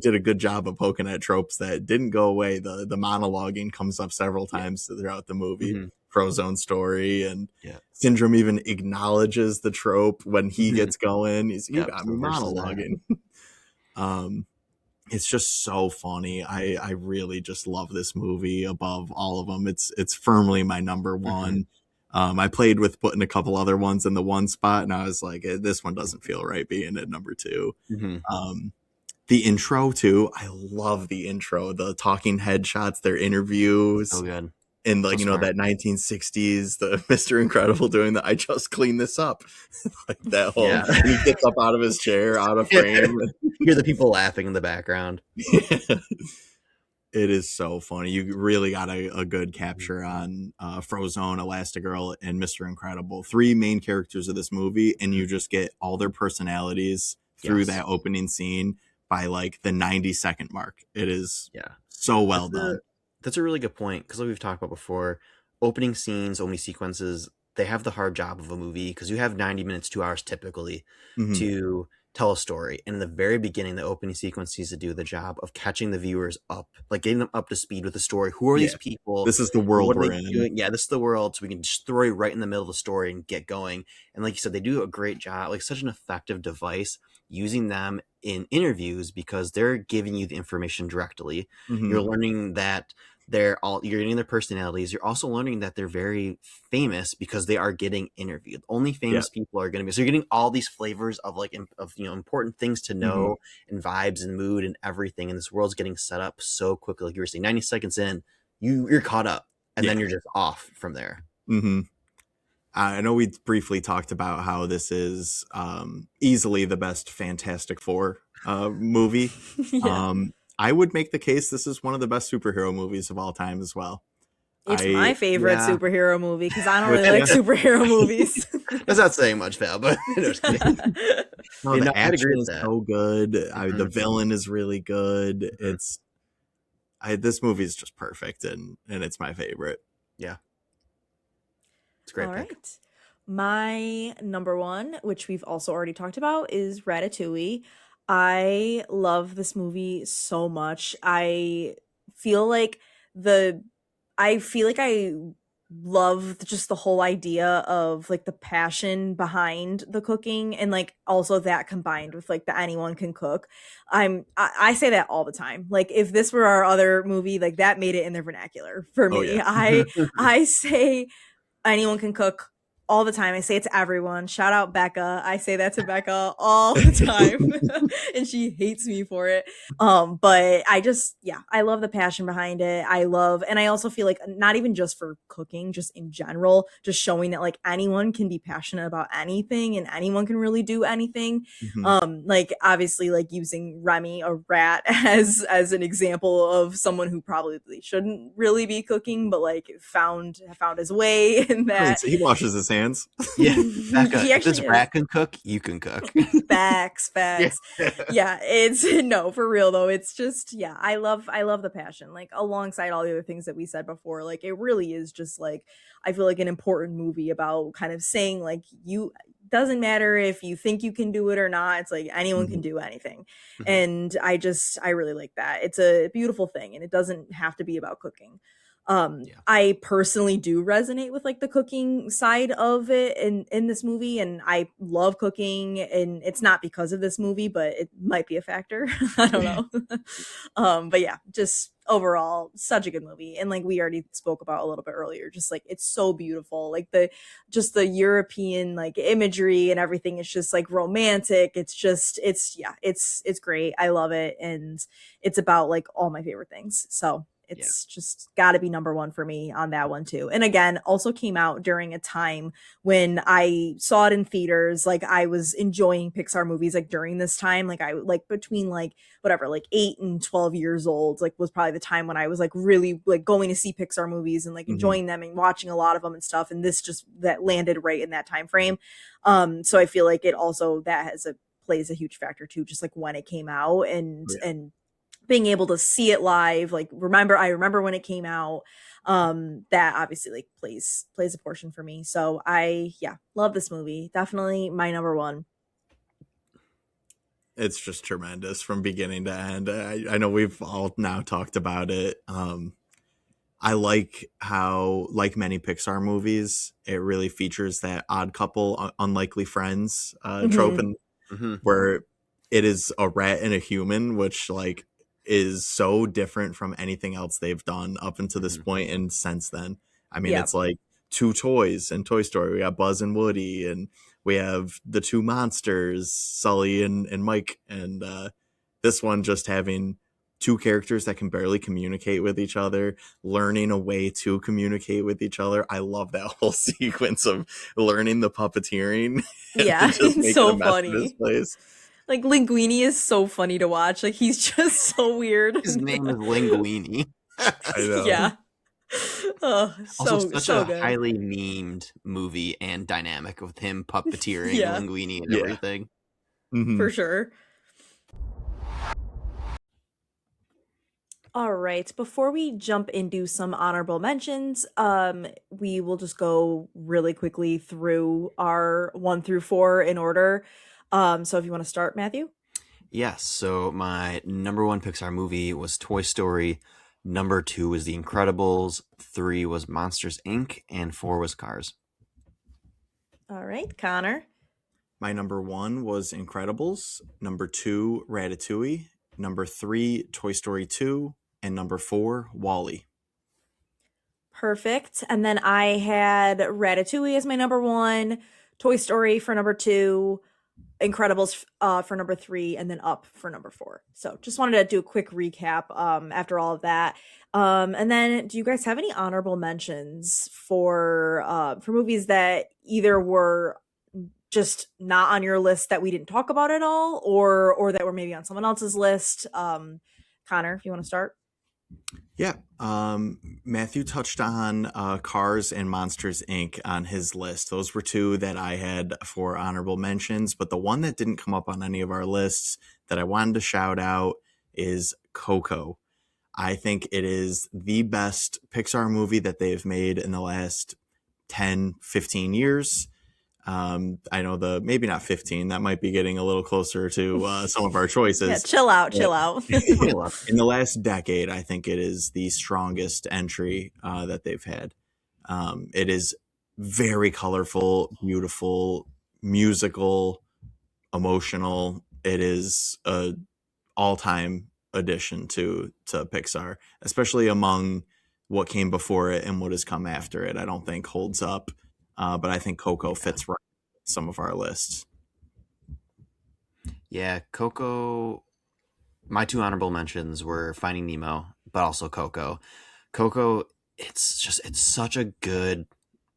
did a good job of poking at tropes that didn't go away. The monologuing comes up several times throughout the movie. Frozone story, and Syndrome even acknowledges the trope when he gets going. You got me monologuing. It's just so funny. I really just love this movie above all of them. It's firmly my number one. I played with putting a couple other ones in the one spot, and I was like, this one doesn't feel right being at number two. The intro too. I love the intro, the talking head shots, their interviews. So good. And like, that 1960s, the Mr. Incredible doing the, I just cleaned this up. Like that whole, and he gets up out of his chair, out of frame. You hear the people laughing in the background. It is so funny. You really got a good capture on Frozone, Elastigirl, and Mr. Incredible. 3 main characters of this movie, and you just get all their personalities through that opening scene by like the 90-second mark. It is so well done. That's a really good point, because like we've talked about before, opening scenes, opening sequences, they have the hard job of a movie because you have 90 minutes, 2 hours typically to tell a story. And in the very beginning, the opening sequence needs to do the job of catching the viewers up, like getting them up to speed with the story. Who are these Yeah. people? This is the world What are we're they in. doing? Yeah, this is the world. So we can just throw you right in the middle of the story and get going. And like you said, they do a great job, like such an effective device using them in interviews because they're giving you the information directly. Hmm. You're learning that you're getting their personalities. You're also learning that they're very famous because they are getting interviewed. Only Yeah. famous people are going to be, so you're getting all these flavors of like of important things to Hmm. know and vibes and mood and everything, and this world's getting set up so quickly. Like you were saying, 90 seconds in, you're caught up, and then Yeah. you're just off from there. Hmm. I know we briefly talked about how this is easily the best Fantastic Four movie. Yeah. I would make the case this is one of the best superhero movies of all time as well. It's my I favorite Yeah, superhero movie because I don't Which really like superhero movies. that's not saying much, Val, but no, just kidding. no, No, the I'd action agree with is that. so good. The Mhm, villain is really good. mhm. This movie is just perfect, and it's my favorite. Yeah, it's a All great pick. right. My number one, which we've also already talked about, is Ratatouille. I love this movie so much. Feel like the I feel like I love just the whole idea of like the passion behind the cooking and like also that combined with like the anyone can cook. I say that all the time. Like if this were our other movie, like that made it in their vernacular for Oh me. yeah. I say anyone can cook all the time. I say it to everyone. Shout out Becca. I say that to Becca all the time. And she hates me for it. But I just yeah, I love the passion behind it. And I also feel like not even just for cooking, just in general, just showing that like anyone can be passionate about anything and anyone can really do anything. Mhm. Like obviously like using Remy a rat as an example of someone who probably shouldn't really be cooking but like found his way in I mean, that. so he washes his hands. Yeah, Becca, He if this actually is. rat can cook, you can cook. Facts, Yeah. facts. Yeah, it's no, for real though. It's just yeah, I love the passion. Like alongside all the other things that we said before, like it really is just like I feel like an important movie about kind of saying like you doesn't matter if you think you can do it or not. It's like anyone can Mhm. do anything. Mhm. And I really like that. It's a beautiful thing and it doesn't have to be about cooking. Yeah. I personally do resonate with like the cooking side of it in this movie and I love cooking and it's not because of this movie but it might be a factor. I don't know. But yeah, just overall such a good movie and like we already spoke about a little bit earlier just like it's so beautiful like the European like imagery and everything is just like romantic. It's yeah, it's great. I love it and it's about like all my favorite things. So Yeah. it's just got to be number one for me on that one too. And again, also came out during a time when I saw it in theaters. Like I was enjoying Pixar movies like during this time. Like I like between like whatever, like 8 and 12 years old, like was probably the time when I was like really like going to see Pixar movies and like Mhm. enjoying them and watching a lot of them and stuff. And this just that landed right in that time frame. So I feel like it also that has a plays a huge factor too, just like when it came out Oh, yeah. and being able to see it live like I remember when it came out that obviously like plays a portion for me so I yeah love this movie, definitely my number one. It's just tremendous from beginning to end. I know we've all now talked about it. I like how, like many Pixar movies, it really features that odd couple, unlikely friends trope, Hmm. and Hmm. where it is a rat and a human, which like is so different from anything else they've done up until this Hmm. point and since then. I mean, Yeah. it's like two toys in Toy Story. We got Buzz and Woody, and we have the two monsters, Sully and Mike, and this one just having two characters that can barely communicate with each other, learning a way to communicate with each other. I love that whole sequence of learning the puppeteering and Yeah. then just It's making a so mess of his funny, place. like Linguini is so funny to watch, like he's just so weird. His name is Linguini. I know. Yeah. Oh, Also, so such a so good. highly memed movie and dynamic with him puppeteering Yeah, Linguini and Yeah. everything. Hmm. for sure. All right. Before we jump into some honorable mentions, we will just go really quickly through our 1 through 4 in order. So if you want to start, Matthew. Yes. So my number one Pixar movie was Toy Story. Number two was The Incredibles. Three was Monsters Inc. And four was Cars. All right, Connor. My number one was Incredibles. Number two, Ratatouille. Number three, Toy Story 2. And number four, Wall-E. Perfect. And then I had Ratatouille as my number one, Toy Story for number two, Incredibles for number three, and then Up for number four. So just wanted to do a quick recap after all of that. And then do you guys have any honorable mentions for movies that either were just not on your list that we didn't talk about at all, or that were maybe on someone else's list? Connor, if you want to start. Yeah. Matthew touched on Cars and Monsters Inc. on his list. Those were two that I had for honorable mentions, but the one that didn't come up on any of our lists that I wanted to shout out is Coco. I think it is the best Pixar movie that they've made in the last 10, 15 years. I know maybe not 15, that might be getting a little closer to some of our choices. Yeah, chill out. In the last decade, I think it is the strongest entry that they've had. It is very colorful, beautiful, musical, emotional. It is a all-time addition to Pixar, especially among what came before it and what has come after it. I don't think holds up, but I think Coco fits right in some of our lists. Yeah, Coco. My two honorable mentions were Finding Nemo, but also Coco. Coco, it's such a good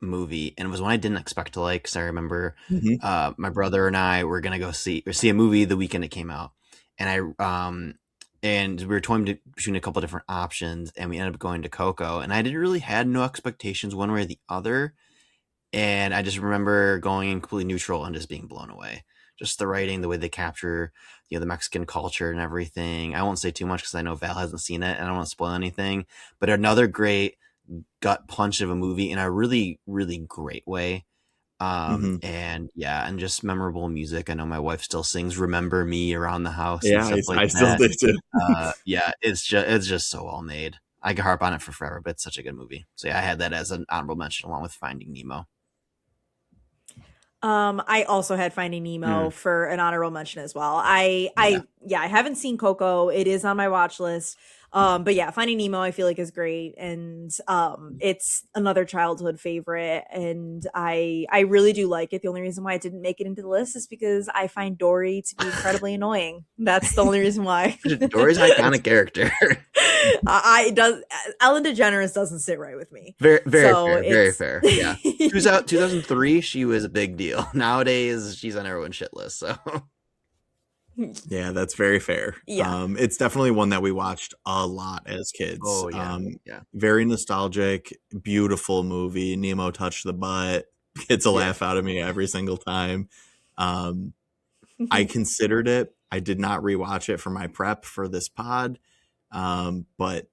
movie, and it was one I didn't expect to like. Because I remember my brother and I were gonna go see a movie the weekend it came out, and we were toying between a couple different options, and we ended up going to Coco. And I didn't really had no expectations one way or the other, and I just remember going in completely neutral and just being blown away. Just the writing, the way they capture, the Mexican culture and everything. I won't say too much because I know Val hasn't seen it and I don't want to spoil anything. But another great gut punch of a movie in a really, really great way. And yeah, and just memorable music. I know my wife still sings "Remember Me" around the house. Yeah, and stuff like I still that. do too. Yeah, it's just so well made. I could harp on it for forever, but it's such a good movie. So yeah, I had that as an honorable mention along with Finding Nemo. I also had Finding Nemo for an honorable mention as well. I haven't seen Coco. It is on my watch list. But yeah, Finding Nemo I feel like is great, and it's another childhood favorite, and I really do like it. The only reason why it didn't make it into the list is because I find Dory to be incredibly annoying. That's the only reason why. Dory's an iconic character. Ellen DeGeneres doesn't sit right with me. Very fair. Very fair. Yeah. 2003, she was a big deal. Nowadays, she's on everyone's shit list. So yeah, that's very fair. Yeah. It's definitely one that we watched a lot as kids. Oh yeah. Very nostalgic, beautiful movie. Nemo touched the butt. Gets a laugh out of me every single time. I considered it. I did not rewatch it for my prep for this pod. But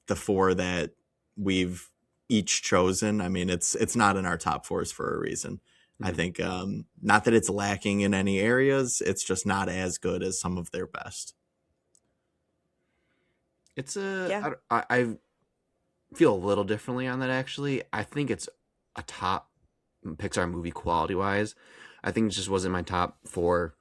the four that we've each chosen, I mean, it's not in our top fours for a reason. I think not that it's lacking in any areas, it's just not as good as some of their best. I feel a little differently on that actually. I think it's a top Pixar movie quality wise. I think it just wasn't my top four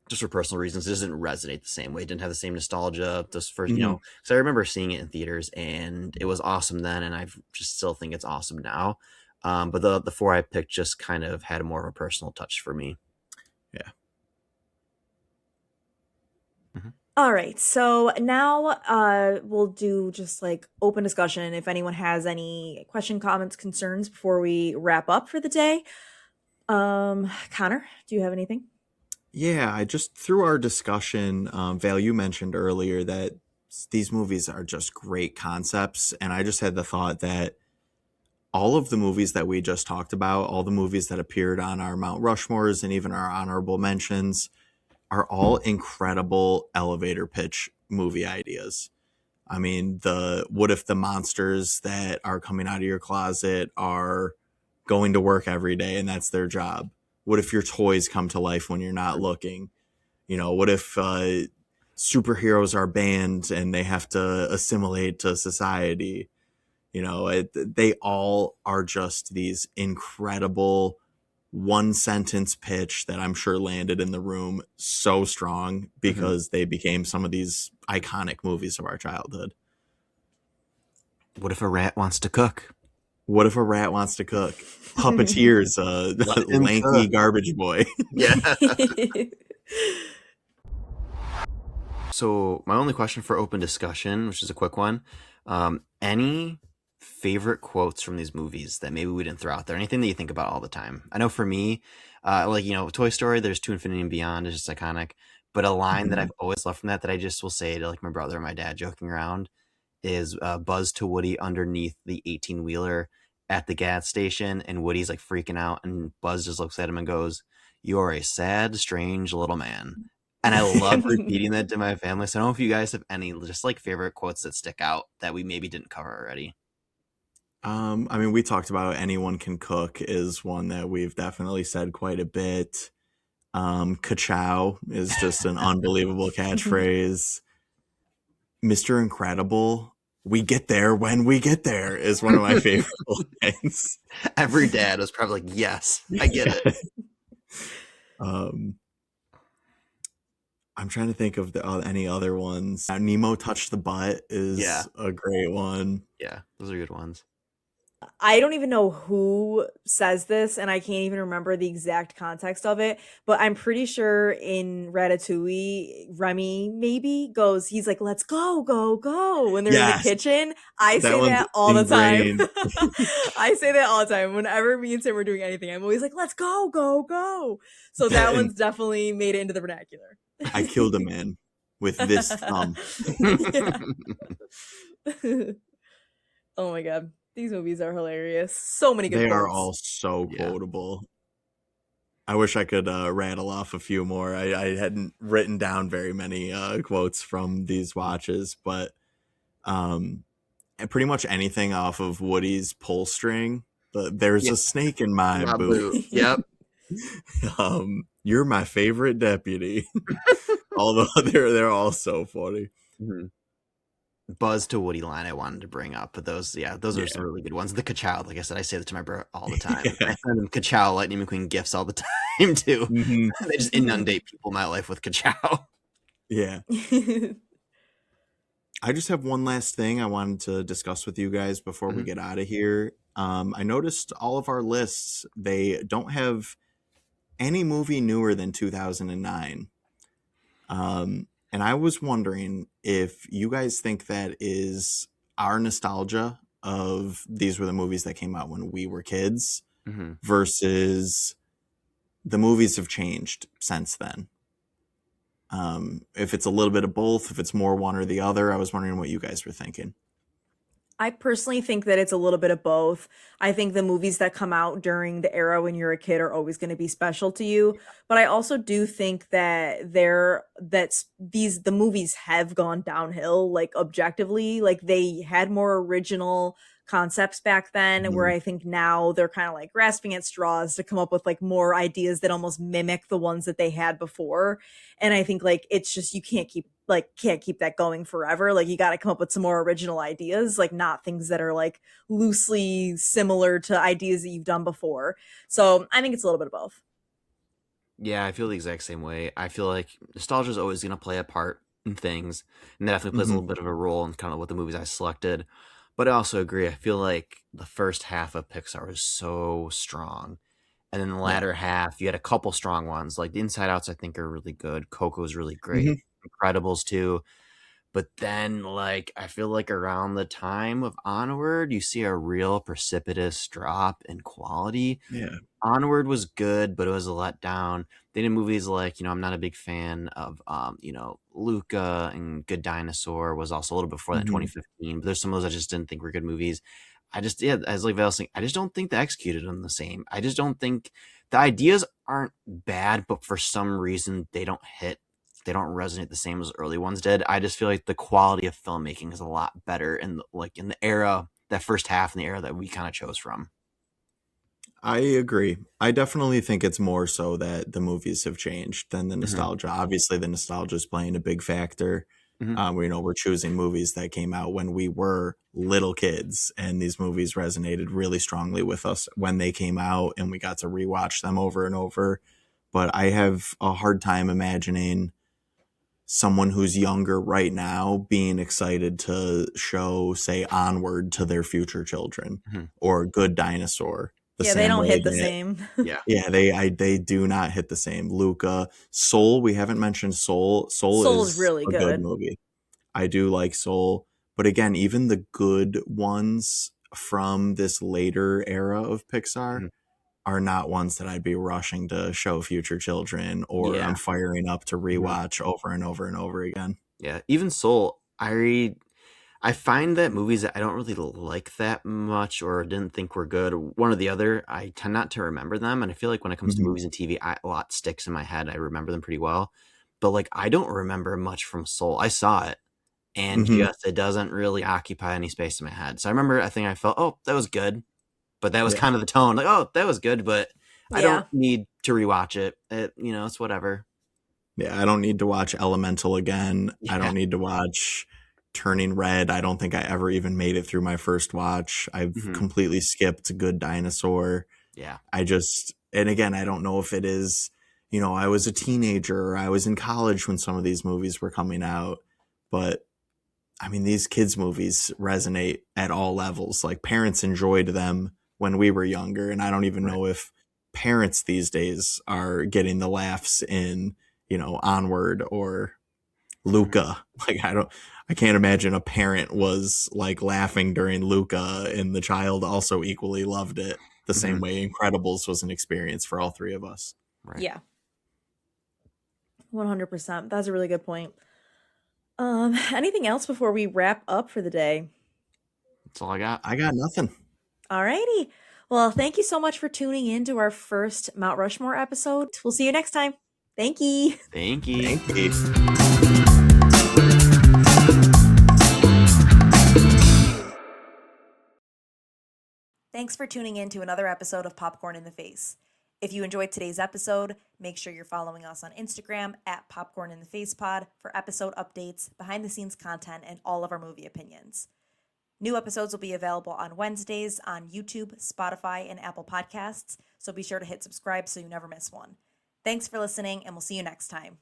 just for personal reasons. It doesn't resonate the same way. It didn't have the same nostalgia. This first, because I remember seeing it in theaters and it was awesome then, and I just still think it's awesome now. But the four I picked just kind of had more of a personal touch for me. Yeah. All right. So now we'll do just like open discussion. If anyone has any question, comments, concerns before we wrap up for the day. Connor, do you have anything? Yeah, I just through our discussion, Val, you mentioned earlier that these movies are just great concepts. And I just had the thought that all of the movies that we just talked about, all the movies that appeared on our Mount Rushmores and even our honorable mentions are all incredible elevator pitch movie ideas. I mean, what if the monsters that are coming out of your closet are going to work every day and that's their job? what if your toys come to life when you're not looking? What if superheroes are banned and they have to assimilate to society? They all are just these incredible one sentence pitch that I'm sure landed in the room so strong because they became some of these iconic movies of our childhood. What if a rat wants to cook? What if a rat wants to cook? Puppeteers, lanky cook. garbage boy. Yeah. So my only question for open discussion, which is a quick one, any favorite quotes from these movies that maybe we didn't throw out there? Anything that you think about all the time? I know for me, Toy Story, there's To Infinity and Beyond is just iconic. But a line that I've always loved from that I just will say to like my brother and my dad joking around is Buzz to Woody underneath the 18-wheeler at the gas station, and Woody's like freaking out, and Buzz just looks at him and goes, "You're a sad, strange little man." And I love repeating that to my family. So I don't know if you guys have any just like favorite quotes that stick out that we maybe didn't cover already. We talked about anyone can cook is one that we've definitely said quite a bit. Ka-chow is just an unbelievable catchphrase. Mr. Incredible, we get there when we get there is one of my favorite lines. Every dad was probably like, yes, I get it. I'm trying to think of any other ones. Nemo touched the butt is a great one. Yeah, those are good ones. I don't even know who says this, and I can't even remember the exact context of it, but I'm pretty sure in Ratatouille, Remy maybe goes, he's like, "Let's go, go, go," when they're in the kitchen. I say that all the time. I say that all the time. Whenever me and Tim are doing anything, I'm always like, "Let's go, go, go." So that one's definitely made it into the vernacular. I killed a man with this thumb. Oh my God. These movies are hilarious. So many good They quotes. are all so quotable. I wish I could rattle off a few more. I hadn't written down very many quotes from these watches, but and pretty much anything off of Woody's pull string. There's a snake in my boot. Yep. You're my favorite deputy. Although they're all so funny. Mm-hmm. Buzz to Woody line I wanted to bring up, but those are some really good ones. The Ka-chow, like I said, I say that to my bro all the time. I send them Ka-chow Lightning McQueen gifts all the time too. They just inundate people in my life with Ka-chow. Yeah. I just have one last thing I wanted to discuss with you guys before we get out of here. I noticed all of our lists, they don't have any movie newer than 2009. And I was wondering if you guys think that is our nostalgia of these were the movies that came out when we were kids versus the movies have changed since then. If it's a little bit of both, if it's more one or the other, I was wondering what you guys were thinking. I personally think that it's a little bit of both. I think the movies that come out during the era when you're a kid are always going to be special to you, but I also do think that the movies have gone downhill, like objectively. Like they had more original concepts back then, where I think now they're kind of like grasping at straws to come up with like more ideas that almost mimic the ones that they had before. And I think like it's just you can't keep that going forever. Like you got to come up with some more original ideas, like not things that are like loosely similar to ideas that you've done before. So I think it's a little bit of both. Yeah, I feel the exact same way. I feel like nostalgia is always going to play a part in things, and that definitely plays a little bit of a role in kind of what the movies I selected. But I also agree. I feel like the first half of Pixar was so strong. And then the latter half, you had a couple strong ones. Like the Inside Outs, I think, are really good. Coco's really great. Incredibles, too. But then, like, I feel like around the time of Onward, you see a real precipitous drop in quality. Yeah. Onward was good, but it was a letdown. Then in movies like, I'm not a big fan of, Luca and Good Dinosaur was also a little before that, 2015. But there's some of those I just didn't think were good movies. As like Val was saying, I just don't think they executed them the same. I just don't think the ideas aren't bad, but for some reason they don't hit. They don't resonate the same as early ones did. I just feel like the quality of filmmaking is a lot better in the era, that first half in the era that we kind of chose from. I agree. I definitely think it's more so that the movies have changed than the Hmm. nostalgia. Obviously, the nostalgia is playing a big factor. Hmm. We're choosing movies that came out when we were little kids, and these movies resonated really strongly with us when they came out, and we got to rewatch them over and over. But I have a hard time imagining someone who's younger right now being excited to show, say, Onward to their future children Hmm. or Good Dinosaur the Yeah, they same don't way hit the that, same. Yeah. yeah, they do not hit the same. Luca, Soul, we haven't mentioned Soul. Soul Soul's is really a good good. movie. I do like Soul, but again, even the good ones from this later era of Pixar Hmm. are not ones that I'd be rushing to show future children or I'm Yeah. firing up to Hmm. rewatch over and over and over again. Yeah. Even Soul, I find that movies that I don't really like that much or didn't think were good, one or the other, I tend not to remember them. And I feel like when it comes to Mhm. movies and TV, a lot sticks in my head. I remember them pretty well. But like, I don't remember much from Soul. I saw it and Mhm. just it doesn't really occupy any space in my head. So I remember, I think I felt, oh, that was good. But that was Yeah. kind of the tone. Like, oh, that was good, but I don't Yeah. need to rewatch it. It's whatever. Yeah, I don't need to watch Elemental again. I Yeah. don't need to watch Turning Red. I don't think I ever even made it through my first watch. I've Hmm. completely skipped Good Dinosaur. Yeah. And again, I don't know if it is, I was a teenager or I was in college when some of these movies were coming out, but I mean, these kids' movies resonate at all levels. Like parents enjoyed them when we were younger, and I don't even Right. know if parents these days are getting the laughs in, Onward or Hmm. Luca. I can't imagine a parent was like laughing during Luca and the child also equally loved it the Hmm. same way Incredibles was an experience for all three of us. Right. Yeah. 100%. That's a really good point. Anything else before we wrap up for the day? That's all I got. I got nothing. Alrighty. Well, thank you so much for tuning in to our first Mount Rushmore episode. We'll see you next time. Thank you. Thank you. Thank you. Thanks for tuning in to another episode of Popcorn in the Face. If you enjoyed today's episode, make sure you're following us on Instagram at Popcorn in the Face Pod for episode updates, behind the scenes content, and all of our movie opinions. New episodes will be available on Wednesdays on YouTube, Spotify, and Apple Podcasts, so be sure to hit subscribe so you never miss one. Thanks for listening, and we'll see you next time.